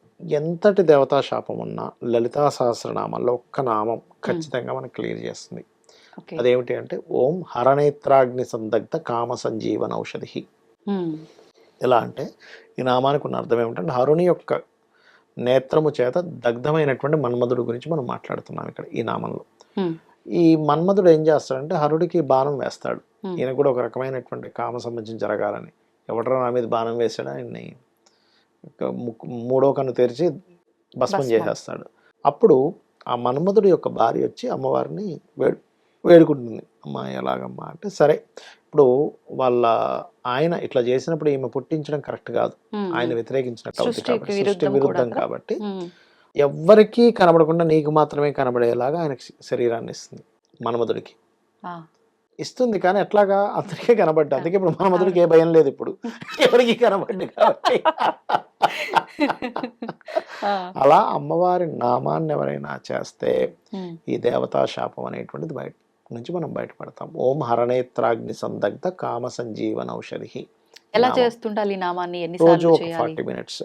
ఎంతటి దేవతా శాపం ఉన్నా లలితా సహస్రనామాల్లో ఒక్క నామం ఖచ్చితంగా మనకు క్లియర్ చేస్తుంది. అదేమిటి అంటే ఓం హరనేత్రాగ్ని సందగ్ధ కామ సంజీవన ఔషధి. ఎలా అంటే ఈ నామానికి ఉన్న అర్థం ఏమిటంటే హరుని యొక్క నేత్రము చేత దగ్ధమైనటువంటి మన్మధుడు గురించి మనం మాట్లాడుతున్నాం ఇక్కడ ఈ నామంలో. ఈ మన్మధుడు ఏం చేస్తాడంటే హరుడికి బాణం వేస్తాడు. ఈయన కూడా ఒక రకమైనటువంటి కామ సంబంధించి జరగాలని, ఎవడరా నా మీద బాణం వేసాడు ఆయన్ని మూడో కన్ను తెరిచి భస్మం చేసేస్తాడు. అప్పుడు ఆ మన్మధుడు యొక్క భార్య వచ్చి అమ్మవారిని వేడుకుంటుంది, అమ్మ ఎలాగమ్మా అంటే సరే ఇప్పుడు వాళ్ళ ఆయన ఇట్లా చేసినప్పుడు ఈమె పుట్టించడం కరెక్ట్ కాదు, ఆయన వ్యతిరేకించినట్టు అవుతుంది కాబట్టి సృష్టి విరుద్ధం కాబట్టి ఎవ్వరికీ కనబడకుండా నీకు మాత్రమే కనబడేలాగా ఆయనకి శరీరాన్ని ఇస్తుంది మన్మధుడికి ఇస్తుంది. కానీ ఎట్లాగా అందరికీ కనబడ్డా, అందుకే ఇప్పుడు మన్మధుడికి ఏ భయం లేదు, ఇప్పుడు ఎవరికి కనబడ్డు కాబట్టి. అలా అమ్మవారి నామాన్ని ఎవరైనా చేస్తే ఈ దేవతా శాపం అనేటువంటిది బయట నుంచి మనం బయటపడతాం. ఓం హరనేత్రాగ్ని సందగ్ధ కామ సంజీవన ఔషధి. ఎలా చేస్తుండాలి నామాన్ని, రోజు ఒక 40 minutes.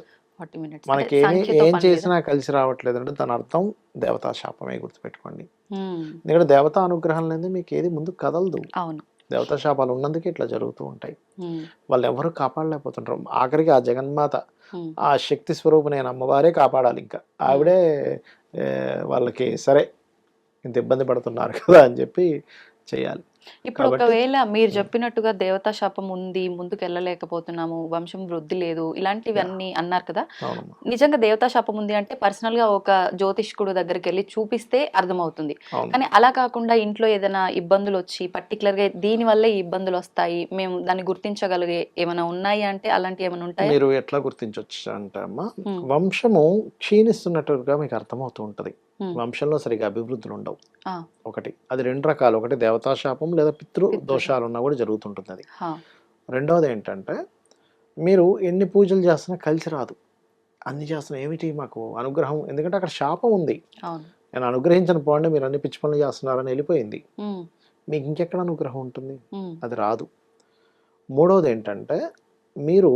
మనకి ఏం చేసినా కలిసి రావట్లేదు అంటే దాని అర్థం దేవతా శాపమే, గుర్తుపెట్టుకోండి. ఎందుకంటే దేవతా అనుగ్రహం లేదు మీకు ఏది ముందు కదలదు. దేవతా శాపాలు ఉన్నందుకే ఇట్లా జరుగుతూ ఉంటాయి. ఉమ్, వాళ్ళు ఎవరు కాపాడలేకపోతుంటారు. ఆఖరికి ఆ జగన్మాత ఉమ్, ఆ శక్తి స్వరూపునైన అమ్మవారే కాపాడాలి. ఇంకా ఆవిడే వాళ్ళకి సరే ఇంత ఇబ్బంది పడుతున్నారు కదా అని చెప్పి చేయాలి. ఇప్పుడు కాబట్టి ఒకవేళ మీరు చెప్పినట్టుగా దేవతా శాపం ఉంది, ముందుకు వెళ్ళలేకపోతున్నాము, వంశం వృద్ధి లేదు, ఇలాంటివన్నీ అన్నారు కదా, అవునమ్మా. నిజంగా దేవతా శాపం ఉంది అంటే పర్సనల్ గా ఒక జ్యోతిష్కుడు దగ్గరికి వెళ్ళి చూపిస్తే అర్థమవుతుంది. అవును. కానీ అలా కాకుండా ఇంట్లో ఏదైనా ఇబ్బందులు వచ్చి పర్టికులర్ గా దీని వల్లే ఈ ఇబ్బందులు వస్తాయి, మేము దాన్ని గుర్తించగలిగే ఏమైనా ఉన్నాయి అంటే అలాంటివి ఏమైనా ఉంటాయా? మీరు ఎట్లా గుర్తించవచ్చు అంటే అమ్మా, ఉమ్, వంశము క్షీణిస్తున్నట్టుగా మీకు అర్థమవుతూ ఉంటుంది. ఉమ్, వంశంలో సరిగా అభివృద్ధులు ఉండవు. ఆ, ఒకటి అది 2 రకాలు. ఒకటి దేవతా శాపం లేదా పితృ పితృ దోషాలు ఉన్నా కూడా జరుగుతుంటుంది అది. హా, రెండవది ఏంటంటే మీరు ఎన్ని పూజలు చేస్తున్నా కలిసి రాదు. అన్ని చేస్తున్నా ఏమిటి మాకు అనుగ్రహం, ఎందుకంటే అక్కడ శాపం ఉంది. అవును. నేను అనుగ్రహించను పోండి మీరు అన్ని పిచ్చి పనులు చేస్తున్నారని వెళ్ళిపోయింది. ఉమ్, మీకు ఇంకెక్కడ అనుగ్రహం ఉంటుంది? ఉమ్, అది రాదు. మూడవది ఏంటంటే మీరు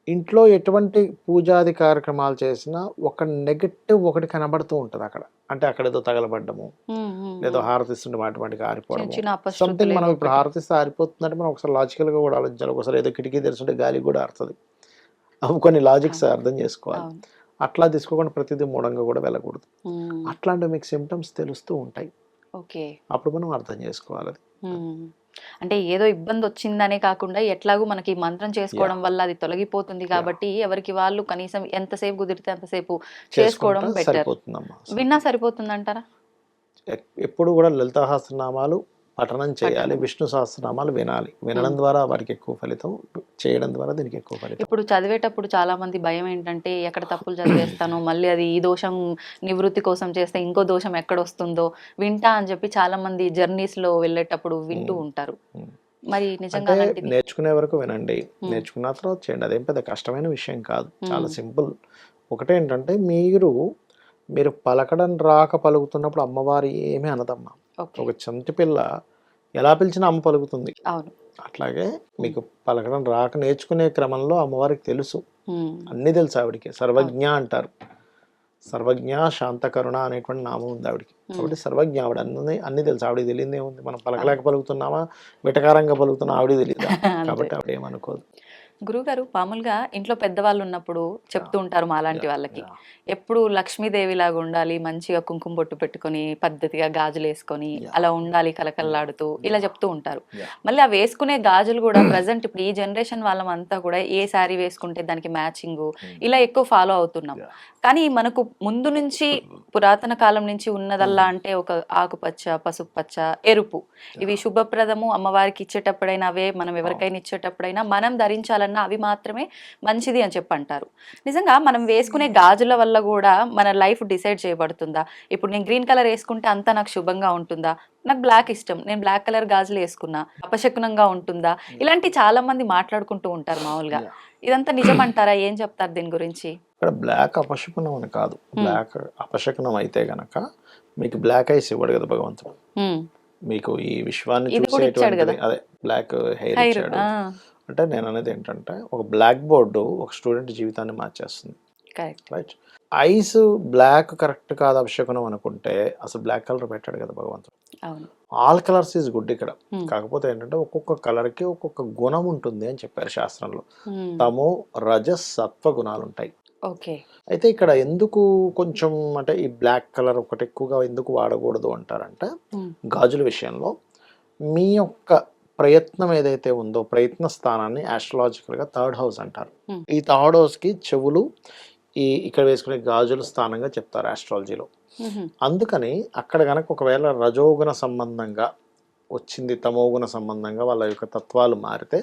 ఇంట్లో ఎటువంటి పూజాది కార్యక్రమాలు చేసినా ఒక నెగటివ్ ఒకటి కనబడుతూ ఉంటుంది అక్కడ. అంటే అక్కడ ఏదో తగలబడ్డము, ఉమ్, ఉమ్, లేదో ఉమ్. హారతిస్తుంటే మాటికి ఆరిపోవడము, చిన్న సంథింగ్. అపశృతులు మనం ఏవో ఇప్పుడు ఒకటి. హారతిస్తే ఆరిపోతుందంటే మనం ఒకసారి లాజికల్గా కూడా ఆలోచించాలి. ఒకసారి ఏదో కిటికీ తెరుస్తుంటే గాలి కూడా ఆరుతుంది. అవి కొన్ని లాజిక్స్ అర్థం చేసుకోవాలి. అవును. అట్లా తీసుకోకుండా ప్రతిదీ మూఢంగా కూడా వెళ్ళకూడదు. ఉమ్, అట్లాంటివి మీకు సిమ్టమ్స్ తెలుస్తూ ఉంటాయి. ఓకే. అప్పుడు మనం అర్థం చేసుకోవాలి అది. ఉమ్. అంటే ఏదో ఇబ్బంది వచ్చిందనే కాకుండా ఎట్లాగూ మనకి మంత్రం చేసుకోవడం వల్ల అది తొలగిపోతుంది కాబట్టి ఎవరికి వాళ్ళు కనీసం ఎంతసేపు కుదిరితే అంతసేపు చేసుకోవడం చేసుకుంటే బెటర్. సరిపోతుందమ్మా. విన్నా సరిపోతుంది అంటారా? ఎప్పుడు కూడా లలిత సహస్రనామాలు పఠనం చేయాలి, పఠనం. విష్ణు సహస్రనామాలు వినాలి. వినడం ద్వారా వారికి ఎక్కువ ఫలితం, చేయడం ద్వారా దీనికి ఎక్కువ ఫలితం. ఇప్పుడు చదివేటప్పుడు చాలా మంది భయం ఏంటంటే ఎక్కడ తప్పులు చదివేస్తాను, మళ్ళీ అది ఈ దోషం నివృత్తి కోసం చేస్తే ఇంకో దోషం ఎక్కడ వస్తుందో వింటా అని చెప్పి చాలా మంది జర్నీస్ లో వెళ్ళేటప్పుడు వింటూ ఉంటారు. మరి నిజంగా అంటే అలాంటిది? నేర్చుకునే వరకు వినండి, నేర్చుకున్న తర్వాత చేయండి. అదేం పెద్ద కష్టమైన విషయం కాదు, చాలా సింపుల్. ఒకటేంటంటే మీరు పలకడం రాక పలుకుతున్నప్పుడు అమ్మవారి ఏమీ అనదమ్మా. ఓకే. ఒక చంటి పిల్ల ఎలా పిలిచినా అమ్మ పలుకుతుంది. అవును. అట్లాగే మీకు పలకడం రాక నేర్చుకునే క్రమంలో అమ్మవారికి తెలుసు, ఉమ్, అన్నీ తెలుసు ఆవిడికి. సర్వజ్ఞ అంటారు. సర్వజ్ఞ శాంతకరుణ అనేటువంటి నామం ఉంది ఆవిడికి. కాబట్టి సర్వజ్ఞ ఆవిడ అన్ని తెలుసు. ఆవిడకి తెలియదు ఏముంది? మనం పలకలేక పలుకుతున్నామా, వెటకారంగా పలుకుతున్నా ఆవిడకి తెలియదు. కాబట్టి ఆవిడ ఏమనుకోదు. గురుగారు మామూలుగా ఇంట్లో పెద్దవాళ్ళు ఉన్నప్పుడు చెప్తూ ఉంటారు మాలాంటి వాళ్ళకి, ఎప్పుడు లక్ష్మీదేవి లాగా ఉండాలి, మంచిగా కుంకుమ బొట్టు పెట్టుకొని పద్ధతిగా గాజులు వేసుకొని అలా ఉండాలి కలకల్లాడుతూ ఇలా చెప్తూ ఉంటారు. మళ్ళీ ఆ వేసుకునే గాజులు కూడా ప్రజెంట్ ఇప్పుడు ఈ జనరేషన్ వాళ్ళమంతా కూడా ఏ శారీ వేసుకుంటే దానికి మ్యాచింగ్ ఇలా ఎక్కువ ఫాలో అవుతున్నాం. కానీ మనకు ముందు నుంచి పురాతన కాలం నుంచి ఉన్నదల్లా అంటే ఒక ఆకుపచ్చ, పసుపు పచ్చ, ఎరుపు, ఇవి శుభప్రదము. అమ్మవారికి ఇచ్చేటప్పుడైనా అవే, మనం ఎవరికైనా ఇచ్చేటప్పుడైనా మనం ధరించాలన్నా అవి మాత్రమే మంచిది అని చెప్పి అంటారు. నిజంగా మనం వేసుకునే గాజుల వల్ల కూడా మన లైఫ్ డిసైడ్ చేయబడుతుందా? ఇప్పుడు నేను గ్రీన్ కలర్ వేసుకుంటే అంతా నాకు శుభంగా ఉంటుందా? నాకు బ్లాక్ ఇష్టం, నేను బ్లాక్ కలర్ గాజులు వేసుకున్నా అపశకునంగా ఉంటుందా? ఇలాంటి చాలా మంది మాట్లాడుకుంటూ ఉంటారు మామూలుగా. ఇదంతా నిజమంటారా? ఏం చెప్తారు దీని గురించి? ఇక్కడ బ్లాక్ అపశకునం అని కాదు. బ్లాక్ అపశకునం అయితే గనక మీకు బ్లాక్ ఐస్ ఇవ్వడు కదా భగవంతుడు. మీకు ఈ విశ్వాన్ని చూసేటువంటి అదే బ్లాక్ హెయిర్ ఇచ్చాడు. అంటే నేను అనేది ఏంటంటే ఒక బ్లాక్ బోర్డు ఒక స్టూడెంట్ జీవితాన్ని మార్చేస్తుంది. రైట్. ఐస్ బ్లాక్ కరెక్ట్ కాదు అపశకునం అనుకుంటే అసలు బ్లాక్ కలర్ పెట్టాడు కదా భగవంతుడు. ఆల్ కలర్స్ ఈజ్ గుడ్ ఇక్కడ. కాకపోతే ఏంటంటే ఒక్కొక్క కలర్ కి ఒక్కొక్క గుణం ఉంటుంది అని చెప్పారు శాస్త్రంలో. తమో రజస్ సత్వ గుణాలు ఉంటాయి. అయితే ఇక్కడ ఎందుకు కొంచెం అంటే ఈ బ్లాక్ కలర్ ఒకటి ఎక్కువగా ఎందుకు వాడకూడదు అంటారంటే గాజుల విషయంలో మీ యొక్క ప్రయత్నం ఏదైతే ఉందో ప్రయత్న స్థానాన్ని ఆస్ట్రాలజికల్ గా 3rd హౌస్ అంటారు. ఈ 3rd హౌస్ కి చెవులు ఇక్కడ వేసుకునే గాజుల స్థానంగా చెప్తారు ఆస్ట్రాలజీలో. అందుకని అక్కడ కనుక ఒకవేళ రజోగుణ సంబంధంగా వచ్చింది, తమోగుణ సంబంధంగా వాళ్ళ యొక్క తత్వాలు మారితే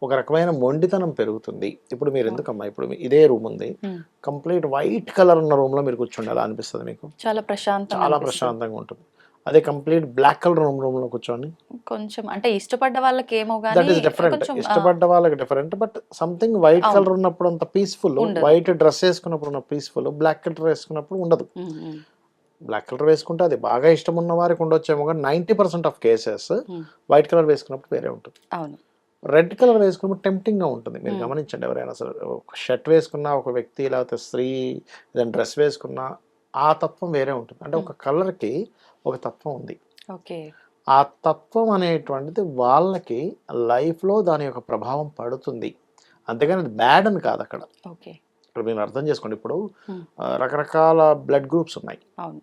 ఒక రకమైన మొండితనం పెరుగుతుంది. ఇప్పుడు మీరు ఎందుకమ్మా, ఇప్పుడు ఇదే రూమ్ ఉంది, కంప్లీట్ వైట్ కలర్ ఉన్న రూమ్ లో మీరు కూర్చోండి, అలా అనిపిస్తుంది మీకు? చాలా ప్రశాంతంగా ఉంటుంది. అదే కంప్లీట్ బ్లాక్ కలర్ రూమ్ లో కూర్చోండి, కొంచెం అంటే ఇష్టపడ్డ వాళ్ళకి ఏమో దట్ ఈస్ డిఫరెంట్. ఇష్టపడ్డ వాళ్ళకి different. But something white colour ఉన్నప్పుడు అంత పీస్ఫుల్, వైట్ డ్రెస్ వేసుకున్నప్పుడు ఉన్న పీస్ఫుల్ బ్లాక్ కలర్ వేసుకున్నప్పుడు ఉండదు. బ్లాక్ కలర్ వేసుకుంటే అది బాగా ఇష్టం ఉన్న వారికి ఉండొచ్చేమో, కానీ 90% ఆఫ్ కేసెస్ వైట్ కలర్ వేసుకున్నప్పుడు వేరే ఉంటుంది. రెడ్ కలర్ వేసుకున్నప్పుడు టెంప్టింగ్ గా ఉంటుంది. మీరు గమనించండి, ఎవరైనా అసలు ఒక షర్ట్ వేసుకున్నా ఒక వ్యక్తి, లేకపోతే స్త్రీ ఏదైనా డ్రెస్ వేసుకున్నా ఆ తత్వం వేరే ఉంటుంది. అంటే ఒక కలర్ కి ఒక తత్వం ఉంది. ఆ తత్వం అనేటువంటిది వాళ్ళకి లైఫ్లో దాని యొక్క ప్రభావం పడుతుంది. అంతేగాని అది బ్యాడ్ అని కాదు అక్కడ. ఓకే. ఇప్పుడు మీరు అర్థం చేసుకోండి. ఇప్పుడు హ్మ్. రకరకాల బ్లడ్ గ్రూప్స్ ఉన్నాయి. అవును.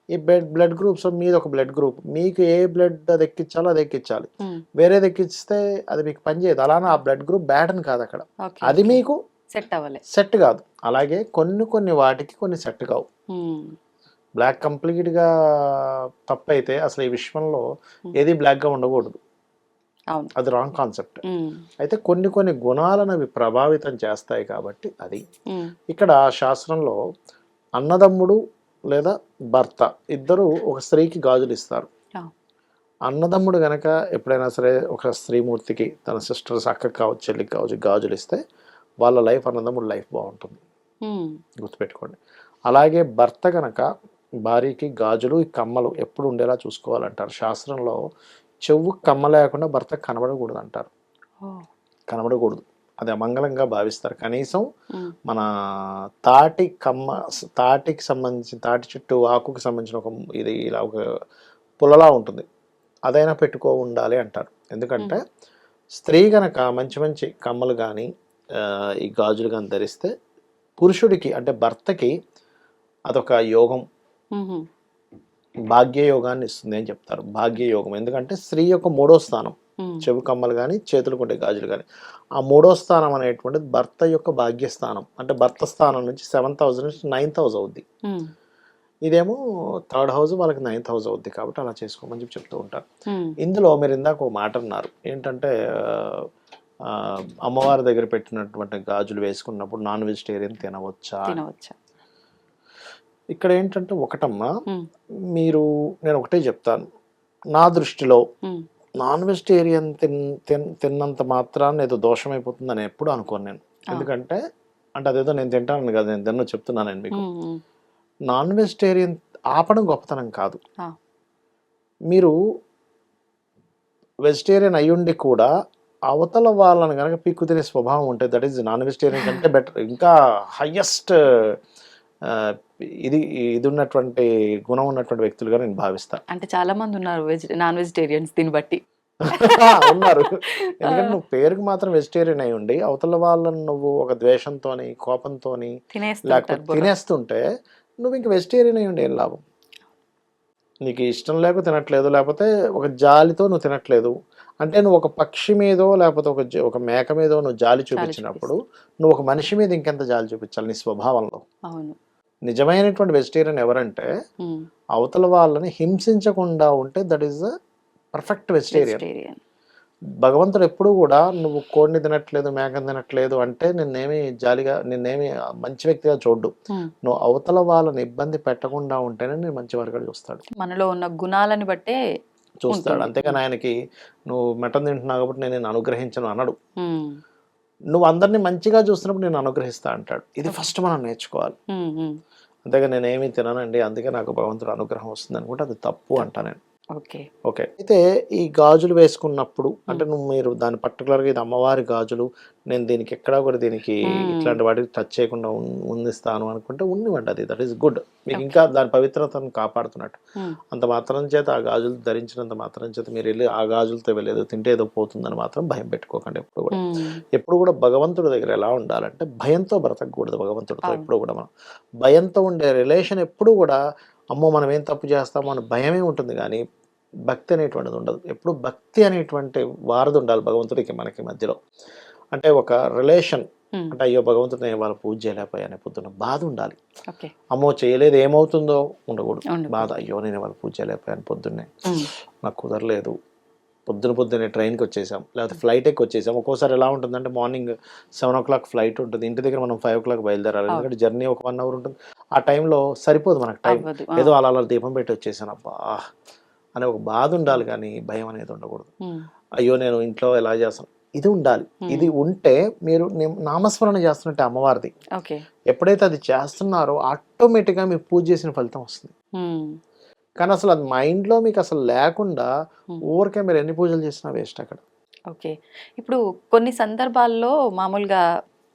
ఈ బ్లడ్ గ్రూప్స్ మీది ఒక బ్లడ్ గ్రూప్, మీకు ఏ బ్లడ్ అది ఎక్కించాలో అది ఎక్కించాలి. హ్మ్. వేరేది ఎక్కిస్తే అది మీకు పనిచేయదు. అలానే ఆ బ్లడ్ గ్రూప్ బ్యాడ్ అని కాదు అక్కడ. ఓకే. అది ఓకే. మీకు సెట్ అవ్వలే. సెట్ కాదు. అలాగే కొన్ని వాటికి కొన్ని సెట్ కావు. హ్మ్. బ్లాక్ కంప్లీట్గా తప్పైతే అసలు ఈ విశ్వంలో Hmm. ఏది బ్లాక్గా ఉండకూడదు. అవును. అది రాంగ్ కాన్సెప్ట్. హ్మ్. అయితే కొన్ని గుణాలను అవి ప్రభావితం చేస్తాయి కాబట్టి అది. హ్మ్. ఇక్కడ శాస్త్రంలో అన్నదమ్ముడు లేదా భర్త ఇద్దరు ఒక స్త్రీకి గాజులు ఇస్తారు. ఆ. అన్నదమ్ముడు గనక ఎప్పుడైనా సరే ఒక స్త్రీమూర్తికి తన సిస్టర్స్ అక్కకి కావచ్చు, చెల్లికి కావచ్చు గాజులు ఇస్తే వాళ్ళ లైఫ్, అన్నదమ్ముడు లైఫ్ బాగుంటుంది. హ్మ్. గుర్తుపెట్టుకోండి. అలాగే భర్త గనక భార్యకి గాజులు, ఈ కమ్మలు ఎప్పుడు ఉండేలా చూసుకోవాలంటారు. శాస్త్రంలో చెవు కమ్మ లేకుండా భర్తకు కనబడకూడదు అంటారు. ఓహ్! కనబడకూడదు. అది అమంగళంగా భావిస్తారు. కనీసం హ్మ్. మన తాటికి సంబంధించిన తాటి చెట్టు ఆకుకి సంబంధించిన ఒక ఇది ఇలా ఒక పుల్లలా ఉంటుంది. అదైనా పెట్టుకో ఉండాలి అంటారు. ఎందుకంటే స్త్రీ గనక మంచి కమ్మలు కానీ ఈ గాజులు కానీ ధరిస్తే పురుషుడికి అంటే భర్తకి అదొక యోగం, హుహు. భాగ్యయోగాన్ని ఇస్తుంది అని చెప్తారు. భాగ్యయోగం ఎందుకంటే స్త్రీ యొక్క 3వ స్థానం. హ్మ్. చెవి కమ్మలు కానీ చేతులకు ఉండే గాజులు కానీ ఆ 3వ స్థానం అనేటువంటిది భర్త యొక్క భాగ్యస్థానం. అంటే భర్త స్థానం నుంచి 7th హౌస్ నుంచి 9th హౌస్ అవుద్ది. హ్మ్. ఇదేమో 3rd హౌస్, వాళ్ళకి 9th హౌస్ అవుద్ది. కాబట్టి అలా చేసుకోమని చెప్పి చెప్తూ ఉంటారు. హ్మ్. ఇందులో మీరు ఇందాక ఒక మాట అన్నారు ఏంటంటే అమ్మవారి దగ్గర పెట్టినటువంటి గాజులు వేసుకున్నప్పుడు నాన్ వెజిటేరియన్ తినవచ్చా? తినవచ్చా? ఇక్కడ ఏంటంటే ఒకటమ్మా, హ్మ్. నేను ఒకటే చెప్తాను. నా దృష్టిలో హ్మ్. నాన్ వెజిటేరియన్ తిన్నంత మాత్రాన్ని ఏదో దోషమైపోతుందని ఎప్పుడు అనుకోను నేను. ఆ. ఎందుకంటే అంటే అదేదో నేను తింటానని కాదు, నేను తిన్న చెప్తున్నాను నేను మీకు. హ్మ్. హ్మ్. నాన్ వెజిటేరియన్ ఆపడం గొప్పతనం కాదు. ఆ. మీరు వెజిటేరియన్ అయ్యుండి కూడా అవతల వాళ్ళని కనుక పీక్కు తినే స్వభావం ఉంటే దట్ ఈస్ నాన్ వెజిటేరియన్ కంటే బెటర్. ఇంకా హయ్యెస్ట్ ఇది ఇది ఉన్నటువంటి గుణం ఉన్నటువంటి వ్యక్తులుగా నేను భావిస్తాను. అంటే చాలా మంది ఉన్నారు నాన్ వెజిటేరియన్స్ దీన్ని బట్టి. ఉన్నారు. ఆ! ఎందుకంటే నువ్వు పేరుకి మాత్రం వెజిటేరియన్ అయి ఉండి అవతల వాళ్ళని నువ్వు ఒక ద్వేషంతోని, కోపంతోని లేకపోతే తినేస్తుంటారు బుర్ర. తినేస్తుంటే నువ్వు ఇంక వెజిటేరియన్ అయి ఉండి ఏం లాభం? నీకు ఇష్టం లేక తినట్లేదు, లేకపోతే ఒక జాలితో నువ్వు తినట్లేదు. అంటే నువ్వు ఒక పక్షి మీదో లేకపోతే ఒక మేక మీదో నువ్వు జాలి చూపించినప్పుడు నువ్వు ఒక మనిషి మీద ఇంకెంత జాలి చూపించాలి నీ స్వభావంలో? అవును. నిజమైనటువంటి వెజిటేరియన్ ఎవరంటే హ్మ్. అవతల వాళ్ళని హింసించకుండా ఉంటే that is the perfect vegetarian. Vegetarian. భగవంతుడు ఎప్పుడు కూడా నువ్వు కోడిని తినట్లేదు, మేకని తినట్లేదు అంటే నిన్నేమి మంచి వ్యక్తిగా చూడ్డు. హ్మ్. నువ్వు అవతల వాళ్ళని ఇబ్బంది పెట్టకుండా ఉంటేనే నేను మంచి వరకడు చూస్తాడు. మనలో ఉన్న గుణాలని బట్టే చూస్తాడు. ఉంటుంది. అంతేగాని ఆయనకి నువ్వు మటన్ తింటున్నావు కాబట్టి నేను నిన్ను అనుగ్రహించను అనడు. హ్మ్. నువ్వు అందరిని మంచిగా చూస్తున్నప్పుడు నేను అనుగ్రహిస్తా అంటాడు. ఇది ఫస్ట్ మనం నేర్చుకోవాలి. హ్మ్. హ్మ్. అంతేగా నేనేమీ తిననండి అందుకే నాకు భగవంతుడు అనుగ్రహం వస్తుంది అనుకుంటే అది తప్పు అంటా నేను. ఓకే. ఓకే. అయితే ఈ గాజులు వేసుకున్నప్పుడు అంటే మీరు దాన్ని పర్టికులర్‌గా ఇది అమ్మవారి గాజులు, నేను దీనికి ఎక్కడా కూడా దీనికి ఇట్లాంటి వాటికి టచ్ చేయకుండా ఉండిస్తాను అనుకుంటే ఉండివ్వండి, అది దట్ ఈస్ గుడ్. మీకు ఇంకా దాని పవిత్రతను కాపాడుతున్నట్టు. హ్మ్. అంత మాత్రం చేత ఆ గాజులు ధరించినంత మాత్రం చేత మీరు వెళ్ళి ఆ గాజులతో వెళ్ళేదో తింటే ఏదో పోతుందని మాత్రం భయం పెట్టుకోకండి ఎప్పుడు కూడా. హ్మ్. ఎప్పుడు కూడా భగవంతుడి దగ్గర ఎలా ఉండాలంటే భయంతో బ్రతకూడదు భగవంతుడితో. అవును. ఎప్పుడు కూడా మనం భయంతో ఉండే రిలేషన్ ఎప్పుడు కూడా అమ్మో మనం ఏం తప్పు చేస్తామో అని భయమే ఉంటుంది కానీ భక్తి అనేటువంటిది ఉండదు. ఎప్పుడు భక్తి అనేటువంటి వారధి ఉండాలి భగవంతుడికి మనకి మధ్యలో. అంటే ఒక రిలేషన్ హ్మ్. అంటే అయ్యో భగవంతుడు నేను వాళ్ళ పూజ చేయలేకపోయాను పొద్దున్న బాధ ఉండాలి. ఓకే. అమ్మో చేయలేదు ఏమవుతుందో ఉండకూడదు. ఉండకూడదు. బాధ అయ్యో నేను వాళ్ళ పూజ చేయలేకపోయాను పొద్దున్నే, హ్మ్. నాకు కుదరలేదు, పొద్దున్నే ట్రైన్కి వచ్చేసాం లేకపోతే ఫ్లైట్ ఎక్కి వచ్చేసాం. ఒక్కోసారి ఎలా ఉంటుందంటే మార్నింగ్ 7 o'clock ఫ్లైట్ ఉంటుంది, ఇంటి దగ్గర మనం 5 o'clock బయలుదేరాలి. ఎందుకంటే జర్నీ ఒక 1 hour ఉంటుంది. ఆ టైంలో సరిపోదు మనకు టైం. అవ్వదు. ఏదో అలా దీపం పెట్టి వచ్చేసాను అబ్బా అనే ఒక బాధ ఉండాలి కానీ భయం అనేది ఉండకూడదు. హ్మ్. అయ్యో నేను ఇంట్లో ఎలా చేస్తాను ఇది ఉండాలి. ఇది ఉంటే మీరు నామస్మరణ చేస్తున్నట్టే అమ్మవారిది. ఓకే. ఎప్పుడైతే అది చేస్తున్నారో ఆటోమేటిక్గా మీకు పూజ చేసిన ఫలితం వస్తుంది. హ్మ్. కానీ అసలు అది మైండ్లో మీకు అసలు లేకుండా ఊరికే మీరు ఎన్ని పూజలు చేసినా వేస్ట్ అక్కడ. ఓకే. ఇప్పుడు కొన్ని సందర్భాల్లో మామూలుగా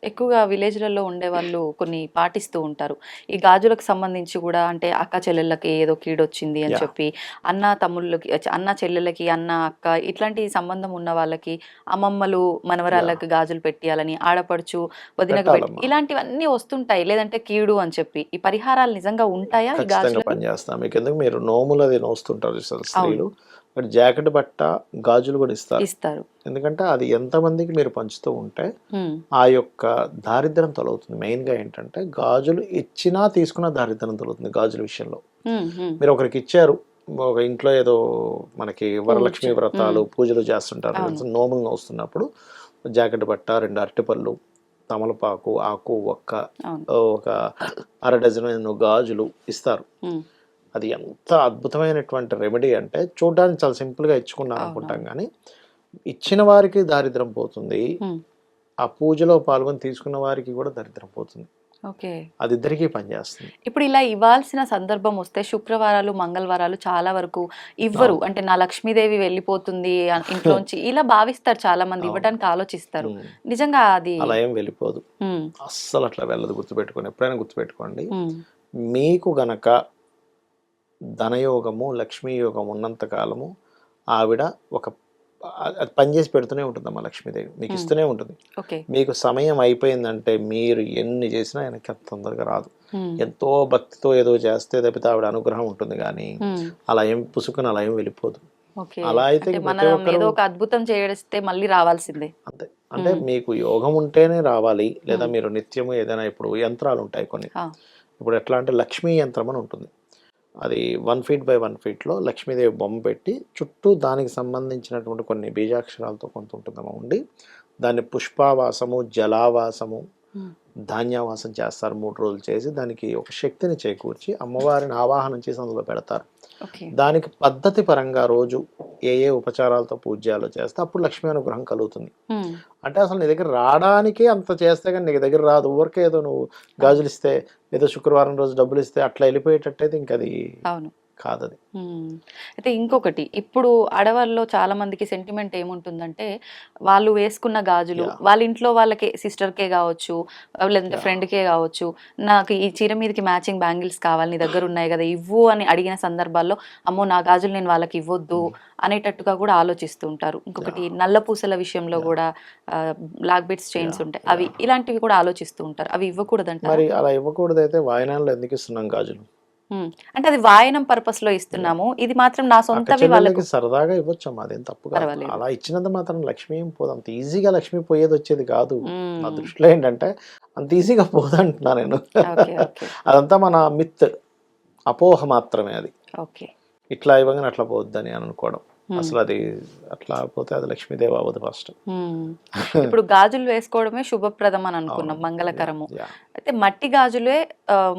ఎక్కువగా విలేజ్లలో ఉండే వాళ్ళు కొన్ని పాటిస్తూ ఉంటారు. ఈ గాజులకు సంబంధించి కూడా అంటే అక్క చెల్లెళ్ళకి ఏదో కీడొచ్చింది అని చెప్పి, అన్న తమ్ముళ్ళకి అన్న చెల్లెళ్ళకి, అన్న అక్క ఇట్లాంటి సంబంధం ఉన్న వాళ్ళకి అమ్మమ్మలు మనవరాళ్ళకి గాజులు పెట్టియాలని, ఆడపడుచు వదినకు పెట్టాలమ్మా. ఇలాంటివన్నీ వస్తుంటాయి. లేదంటే కీడు అని చెప్పి ఈ పరిహారాలు నిజంగా ఉంటాయా ఈ ఖచ్చితంగా గాజులు? పనిచేస్తాం. మీకు ఎందుకు మీరు నోములు అది నోస్తుంటారు చూసారా స్త్రీలు, బట్ జాకెట్ బట్ట గాజులు కూడా ఇస్తారు. ఎందుకంటే అది ఎంతమందికి మీరు పంచుతూ ఉంటే ఉమ్, ఆ యొక్క దారిద్ర్యం తొలగుతుంది. మెయిన్గా ఏంటంటే గాజులు ఇచ్చినా తీసుకున్న దారిద్ర్యం తొలగుతుంది గాజుల విషయంలో. ఉమ్, ఉమ్, మీరు ఒకరికి ఇచ్చారు, ఒక ఇంట్లో ఏదో మనకి వరలక్ష్మి వ్రతాలు పూజలు చేస్తుంటారు, నోములు నోస్తున్నప్పుడు జాకెట్ బట్ట, 2 అరటిపళ్ళు, తమలపాకు ఆకు, అవును. ఒక 1/2 డజన్ గాజులు ఇస్తారు. ఉమ్, అది ఎంత అద్భుతమైనటువంటి రెమెడీ అంటే చూడడానికి చాలా సింపుల్గా ఇచ్చుకున్నారు అనుకుంటాం, కానీ ఇచ్చిన వారికి దారిద్ర్యం పోతుంది, ఉమ్, ఆ పూజలో పాల్గొని తీసుకున్న వారికి కూడా దరిద్రం పోతుంది. ఓకే. అది ఇద్దరికీ పనిచేస్తుంది. ఇప్పుడు ఇలా ఇవ్వాల్సిన సందర్భం వస్తే శుక్రవారాలు మంగళవారాలు చాలా వరకు ఇవ్వరు. అంటే నా లక్ష్మీదేవి వెళ్ళిపోతుంది ఇంట్లోంచి ఇలా భావిస్తారు చాలా మంది, ఇవ్వడానికి ఆలోచిస్తారు. నిజంగా అది అలా ఏం వెళ్ళిపోదు, ఉమ్, అస్సలు అట్లా వెళ్ళదు. గుర్తుపెట్టుకోండి, ఎప్పుడైనా గుర్తుపెట్టుకోండి, ఉమ్, మీకు గనక ధనయోగము లక్ష్మీ యోగం ఉన్నంత కాలము ఆవిడ ఒక అది పనిచేసి పెడుతూనే ఉంటుందమ్మా లక్ష్మీదేవి, మీకు ఇస్తూనే ఉంటుంది. ఓకే. మీకు సమయం అయిపోయిందంటే మీరు ఎన్ని చేసినా ఆయనకి అంత తొందరగా రాదు. ఉమ్, ఎంతో భక్తితో ఏదో చేస్తే తప్పితే ఆవిడ అనుగ్రహం ఉంటుంది, కానీ ఉమ్, అలా ఏం పుసుకుని అలా ఏం వెళ్ళిపోదు. ఓకే. అలా అయితే అంటే ప్రతి మనం ఒక్కరు ఏదో ఒక అద్భుతం చేస్తే మళ్ళీ రావాల్సిందే. అంతే. అంటే మీకు యోగం ఉంటేనే రావాలి, లేదా మీరు నిత్యము ఏదైనా, ఇప్పుడు యంత్రాలు ఉంటాయి కొన్ని, ఇప్పుడు ఎట్లా అంటే లక్ష్మీ యంత్రం అని ఉంటుంది, అది 1 feet by 1 feetలో లక్ష్మీదేవి బొమ్మ పెట్టి చుట్టూ దానికి సంబంధించినటువంటి కొన్ని బీజాక్షరాలతో కొంత ఉంటుందమ్మా ఉండి, దాన్ని పుష్పావాసము, జలావాసము, ధాన్యావాసం చేస్తారు. 3 రోజులు చేసి దానికి ఒక శక్తిని చేకూర్చి అమ్మవారిని ఆవాహనం చేసి అందులో పెడతారు. దానికి పద్ధతి పరంగా రోజు ఏ ఏ ఉపచారాలతో పూజ్యాలు చేస్తే అప్పుడు లక్ష్మీ అనుగ్రహం కలుగుతుంది. అంటే అసలు నీ దగ్గర రావడానికి అంత చేస్తే కానీ నీ దగ్గర రాదు. ఊరికే ఏదో నువ్వు గాజులు ఇస్తే, ఏదో శుక్రవారం రోజు డబ్బులు ఇస్తే అట్లా వెళ్ళిపోయేటట్టయితే ఇంక అది కాదు. అది అయితే ఇంకొకటి, ఇప్పుడు ఆడవాళ్ళలో చాలా మందికి సెంటిమెంట్ ఏముంటుందంటే, వాళ్ళు వేసుకున్న గాజులు వాళ్ళ ఇంట్లో వాళ్ళకే, సిస్టర్కే కావచ్చు లేదంటే ఫ్రెండ్కే కావచ్చు, నాకు ఈ చీర మీదకి మ్యాచింగ్ బ్యాంగిల్స్ కావాలి, నీ దగ్గర ఉన్నాయి కదా ఇవ్వు అని అడిగిన సందర్భాల్లో, అమ్మో నా గాజులు నేను వాళ్ళకి ఇవ్వద్దు అనేటట్టుగా కూడా ఆలోచిస్తూ ఉంటారు. ఇంకొకటి నల్ల పూసల విషయంలో కూడా బ్లాక్ బీడ్స్ చైన్స్ ఉంటాయి, అవి ఇలాంటివి కూడా ఆలోచిస్తూ ఉంటారు. అవి ఇవ్వకూడదంట. మరి అలా ఇవ్వకూడదు. అయితే వాయనాల్లో ఎందుకు ఇస్తున్నాం గాజులు? అంటే అది వాయనం పర్పస్ లో ఇస్తున్నాము, ఇది మాత్రం నా సొంతవి వాళ్ళకి సరదాగా ఇవ్వచ్చమ్మా, అదేం తప్పు కాదు. అలా ఇచ్చినంత మాత్రం లక్ష్మి ఏం పోదు, అంత ఈజీగా లక్ష్మి పోయేది వచ్చేది కాదు. నా దృష్టిలో ఏంటంటే అంత ఈజీగా పోదంటున్నా నేను. అదంతా మన మిత్, అపోహ మాత్రమే అది. ఇట్లా ఇవ్వగానే అట్లా పోద్దని అని అనుకోవడం, అసలు అది అట్లా పోతే అది లక్ష్మీదేవి అవ్వదు ఫస్ట్. ఇప్పుడు గాజులు వేసుకోవడమే శుభప్రదం అని అనుకున్నాం, మంగళకరము. అయితే మట్టి గాజులే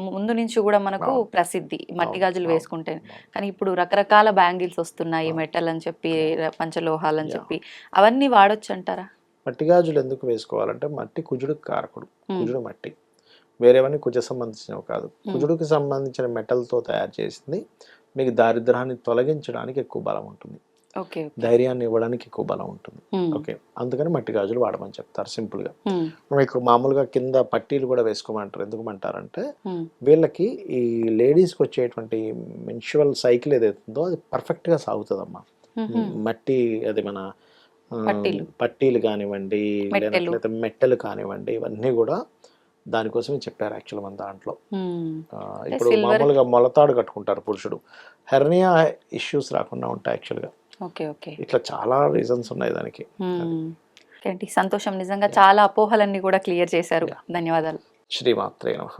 ముందు నుంచి కూడా మనకు ప్రసిద్ధి, మట్టి గాజులు వేసుకుంటే. కానీ ఇప్పుడు రకరకాల బ్యాంగిల్స్ వస్తున్నాయి, మెటల్ అని చెప్పి, పంచలోహాలు అని చెప్పి, అవన్నీ వాడొచ్చు అంటారా? మట్టి గాజులు ఎందుకు వేసుకోవాలంటే, మట్టి కుజుడికి కారకుడు, కుజుడు మట్టి, వేరేవన్నీ కుజ సంబంధించినవి కాదు. కుజుడికి సంబంధించిన మెటల్తో తయారు చేసింది మీకు దారిద్ర్యాన్ని తొలగించడానికి ఎక్కువ బలం ఉంటుంది, ధైర్యాన్ని ఇవ్వడానికి ఎక్కువ బలం ఉంటుంది. ఓకే, అందుకని మట్టి గాజులు వాడమని చెప్తారు సింపుల్ గా. మీకు మామూలుగా కింద పట్టీలు కూడా వేసుకోమంటారు. ఎందుకుమంటారంటే వీళ్ళకి ఈ లేడీస్కి వచ్చేటువంటి మెన్స్ట్రువల్ సైకిల్ ఏదైతుందో అది పర్ఫెక్ట్ గా సాగుతుందమ్మా. మట్టి అది మన పట్టీలు కానివ్వండి, లేకపోతే మెట్టెలు కానివ్వండి, ఇవన్నీ కూడా దానికోసమే చెప్పారు యాక్చువల్ మన దాంట్లో. ఇప్పుడు మామూలుగా మొలతాడు కట్టుకుంటారు పురుషుడు, హెర్నియా ఇష్యూస్ రాకుండా ఉంటాయి యాక్చువల్గా. ఇట్లా చాలా రీజన్స్ ఉన్నాయి దానికి. సంతోషం, నిజంగా చాలా అపోహలన్నీ కూడా క్లియర్ చేశారు. ధన్యవాదాలు. శ్రీమాత్రే నమః.